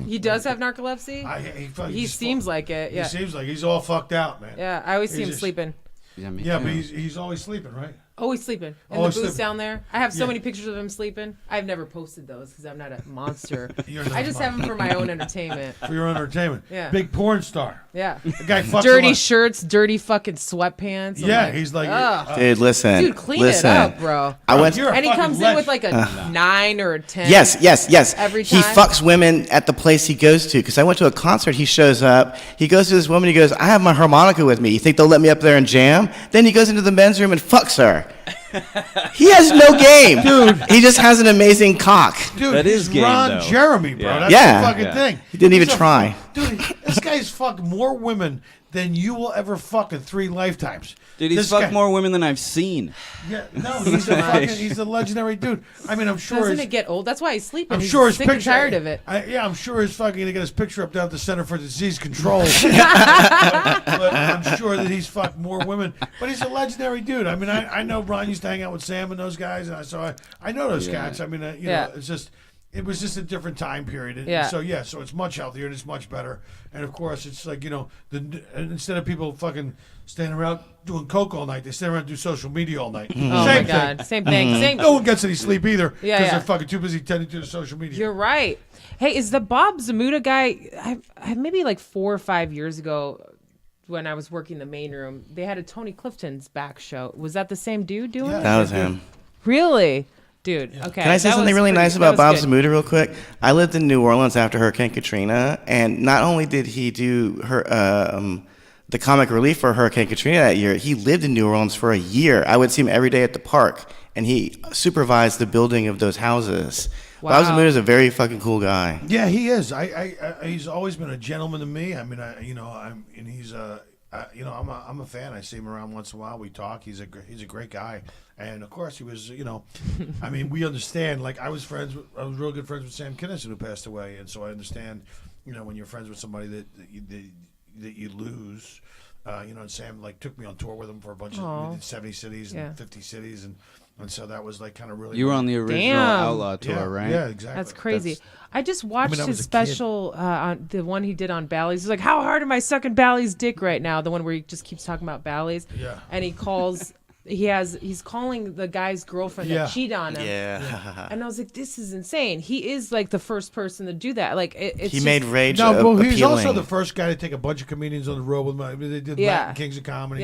He does have narcolepsy? He seems like it, yeah. He seems like he's all fucked out, man. Yeah, I always see him sleeping. Yeah, but he's always sleeping, right? Always sleeping. In the booth down there. I have so many pictures of him sleeping. I've never posted those because I'm not a monster. I just have them for my own entertainment. For your own entertainment. Yeah. Big porn star. Yeah. The guy fucks dirty shirts, dirty fucking sweatpants. Yeah, he's like... dude, listen. Dude, clean it up, bro. And he comes in with like a 9 or a 10. Yes. Every time. He fucks women at the place he goes to. Because I went to a concert, he shows up. He goes to this woman, he goes, I have my harmonica with me. You think they'll let me up there and jam? Then he goes into the men's room and fucks her. He has no game, dude. He just has an amazing cock. Dude, that is game, Ron though. Jeremy, bro. Yeah. That's the fucking thing. He didn't even try. Dude, This guy's fucked more women than you will ever fuck in 3 lifetimes. Dude, he's fucked more women than I've seen. Yeah, no, he's a legendary dude. I mean, I'm sure. Doesn't it get old? That's why he's sleeping. I'm sure his sick picture. and tired of it. I'm sure he's fucking gonna get his picture up down at the Center for Disease Control. but I'm sure that he's fucked more women. But he's a legendary dude. I mean, I know Ron used to hang out with Sam and those guys, and I know those cats. I mean, you know, it's just. It was just a different time period. And so it's much healthier and it's much better. And of course, it's like, you know, instead of people fucking standing around doing coke all night, they stand around and do social media all night. Oh my God. Same thing. No one gets any sleep either because they're fucking too busy tending to the social media. You're right. Hey, is the Bob Zamuda guy, I maybe like 4 or 5 years ago when I was working the main room, they had a Tony Clifton's back show. Was that the same dude doing it? That was him. Really? Dude, okay. Can I say something really nice about Bob Zamuda real quick? I lived in New Orleans after Hurricane Katrina, and not only did he do the comic relief for Hurricane Katrina that year, he lived in New Orleans for a year. I would see him every day at the park, and he supervised the building of those houses. Wow. Bob Zamuda is a very fucking cool guy. Yeah, he is. He's always been a gentleman to me. I mean, he's I'm a fan. I see him around once in a while. We talk. He's a great guy. And of course, he was, you know, I mean, we understand. Like, I was real good friends with Sam Kinison, who passed away, and so I understand, you know, when you're friends with somebody that you lose. You know, and Sam like took me on tour with him for a bunch of we did 70 cities and 50 cities, and so that was like kind of really. You were on the original Outlaw tour, right? Yeah, exactly. That's crazy. I just watched his special, on the one he did on Bally's. He's like, "How hard am I sucking Bally's dick right now?" The one where he just keeps talking about Bally's. Yeah. And he calls. He's calling the guy's girlfriend that cheated on him. Yeah. And I was like, this is insane. He is like the first person to do that. Like he made rage. He's also the first guy to take a bunch of comedians on the road with him. I mean, they did Latin Kings of Comedy.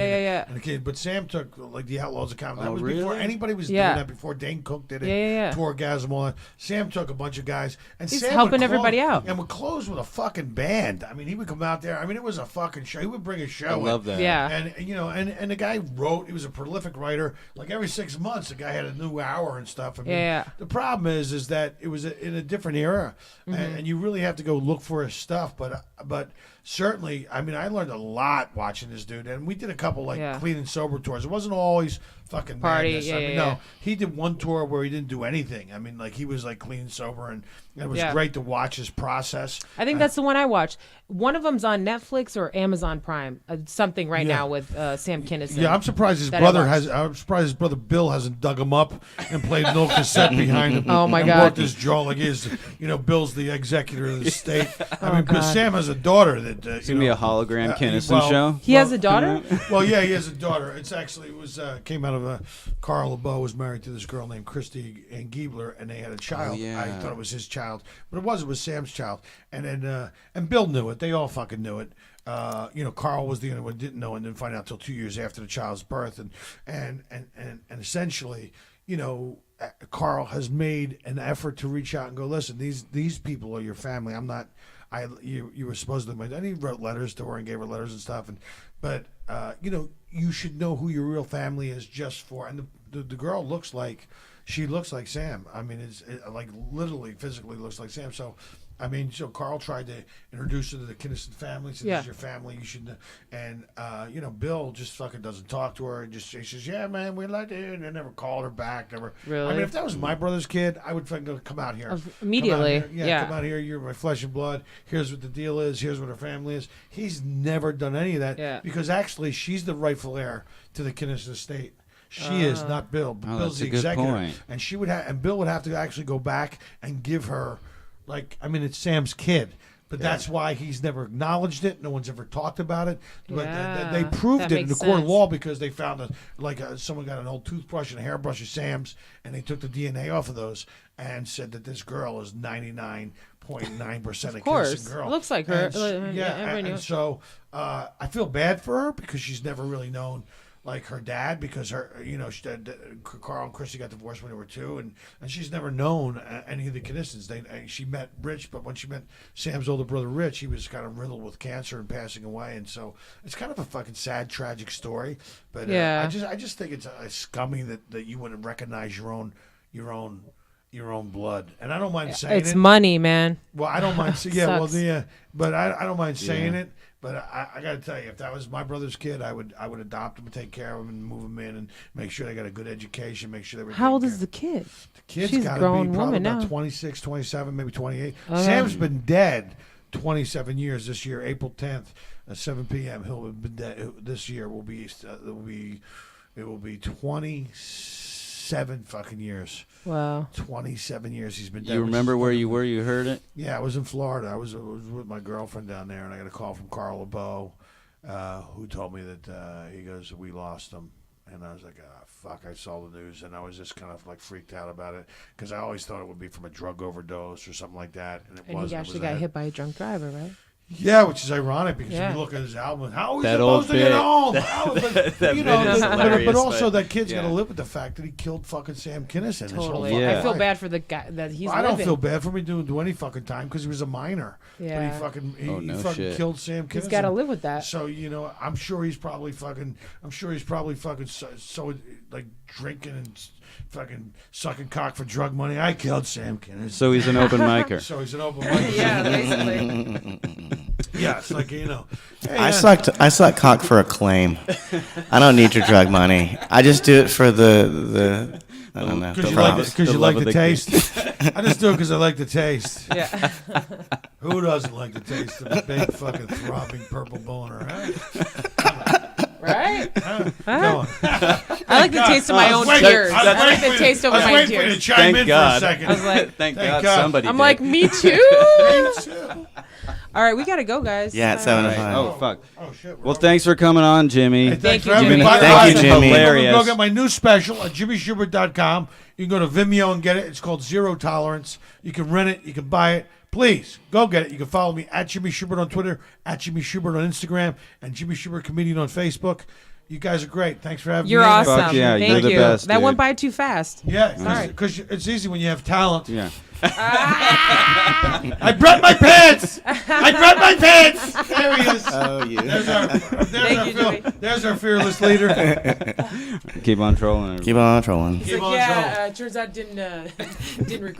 But Sam took like the Outlaws of Comedy. That was before anybody was doing that. Before Dane Cook did it. Torgasm, all that. Sam took a bunch of guys, and he's Sam helping everybody out, and would close with a fucking band. I mean, he would come out there. I mean, it was a fucking show. He would bring a show. I love that. Yeah. And you know, and the guy wrote. He was a prolific writer. Like every 6 months, the guy had a new hour and stuff. I mean, the problem is that it was in a different era, and you really have to go look for his stuff. But certainly, I mean, I learned a lot watching this dude, and we did a couple like clean and sober tours. It wasn't always fucking party. Madness. No, he did one tour where he didn't do anything. I mean, like he was like clean and sober, and it was great to watch his process. I think that's the one I watched. One of them's on Netflix or Amazon Prime. Something right now with Sam Kinison. Yeah, I'm surprised his brother I'm surprised his brother Bill hasn't dug him up and played an old cassette behind him. Oh my and God! Worked his jaw like he is. You know, Bill's the executor of the state. I mean, but Sam has a daughter that. It's gonna be a hologram Kinison show. He has a daughter. Well, yeah, he has a daughter. It's actually came out of Carl LeBeau was married to this girl named Christy Ann Giebler, and they had a child. Oh, yeah. I thought it was his child, but it was Sam's child. And then and Bill knew it. They all fucking knew it. You know, Carl was the only one who didn't know, and didn't find out until 2 years after the child's birth. And essentially, you know, Carl has made an effort to reach out and go, listen, these people are your family. I'm not. You were supposed to. And he wrote letters to her and gave her letters and stuff. But you know, you should know who your real family is just for. And the girl looks like Sam. I mean, it's like literally physically looks like Sam. So. I mean, so Carl tried to introduce her to the Kinison family. Said, "This is your family. You should." And you know, Bill just fucking doesn't talk to her. And just he says, "Yeah, man, we like it." And they never called her back. Never. Really? I mean, if that was my brother's kid, I would fucking go, come out here immediately. Come out here. You're my flesh and blood. Here's what the deal is. Here's what her family is. He's never done any of that because actually, she's the rightful heir to the Kinison estate. She is not Bill. Bill's the executor, and she would have, and Bill would have to actually go back and give her. Like, I mean, it's Sam's kid, but that's why he's never acknowledged it. No one's ever talked about it. But they proved it in the court of law because they found someone got an old toothbrush and a hairbrush of Sam's, and they took the DNA off of those and said that this girl is 99.9% a Kinison girl. It looks like her. And so I feel bad for her because she's never really known. Like her dad, because Carl and Christy got divorced when they were 2, and she's never known any of the Kinisons. She met Rich, but when she met Sam's older brother Rich, he was kind of riddled with cancer and passing away, and so it's kind of a fucking sad, tragic story. But I just think it's scummy that you wouldn't recognize your own your own blood, and I don't mind saying it's it. money, man. Well, I don't mind. Yeah, Sucks. but I don't mind saying it. But I got to tell you, if that was my brother's kid, I would adopt him and take care of him and move him in and make sure they got a good education. Make sure they were. How old is the kid? The kid's She's got a to grown be probably woman about now. 26, 27, maybe 28. Okay. Sam's been dead 27 years this year. April 10th at 7 p.m. He'll have been dead. This year will be 27 fucking years. Wow. 27 years he's been dead. You remember where you were? You heard it? Yeah, I was in Florida. I was with my girlfriend down there, and I got a call from Carl LeBeau, who told me that he goes, we lost him. And I was like, fuck, I saw the news, and I was just kind of like freaked out about it because I always thought it would be from a drug overdose or something like that. And it wasn't. He actually got hit by a drunk driver, right? Yeah, which is ironic because if you look at his album, how is he that old supposed to get home? Hilarious, but also that kid's got to live with the fact that he killed fucking Sam Kinison. Totally. Yeah. I feel bad for the guy that he's I don't living. feel bad for him. He didn't do any fucking time because he was a minor. Yeah. But he fucking shit. killed Sam Kinison. He's got to live with that. So I'm sure he's probably fucking so like drinking and fucking sucking cock for drug money. I killed Sam Kinison. So he's an open micer. So he's an open micer. Yeah, basically. Yeah, it's like, hey, I suck cock for a claim. I don't need your drug money. I just do it for the I don't know. Because The you love like of the the taste. I just do it because I like the taste. Yeah. Who doesn't like the taste of a big fucking throbbing purple boner? Huh? Right? Huh? Huh? Go on. I like the taste of my own tears. I like the taste of I was my waiting for you to tears. chime Thank in God. for a second. I was like, Thank God. God somebody I'm did. like, me too. Me too. All right, we got to go, guys. Yeah, at 7 to 5. Oh, fuck. Oh, shit. Well, thanks for coming on, Jimmy. Hey, thanks you, for having Jimmy. me. By the Thank way, you, Jimmy. Hilarious. Go get my new special at jimmyshubert.com. You can go to Vimeo and get it. It's called Zero Tolerance. You can rent it. You can buy it. Please, go get it. You can follow me at Jimmy Shubert on Twitter, at Jimmy Shubert on Instagram, and Jimmy Shubert Comedian on Facebook. You guys are great. Thanks for having me. You're awesome. Fuck yeah, Thank you're the you. best, That dude. went by too fast. Yeah, because it's easy when you have talent. Yeah. I brought my pants. I brought my pants. There he is. Oh, you. There's our fearless leader. Keep on trolling. Keep on trolling. He's Keep like, on yeah, turns out didn't record.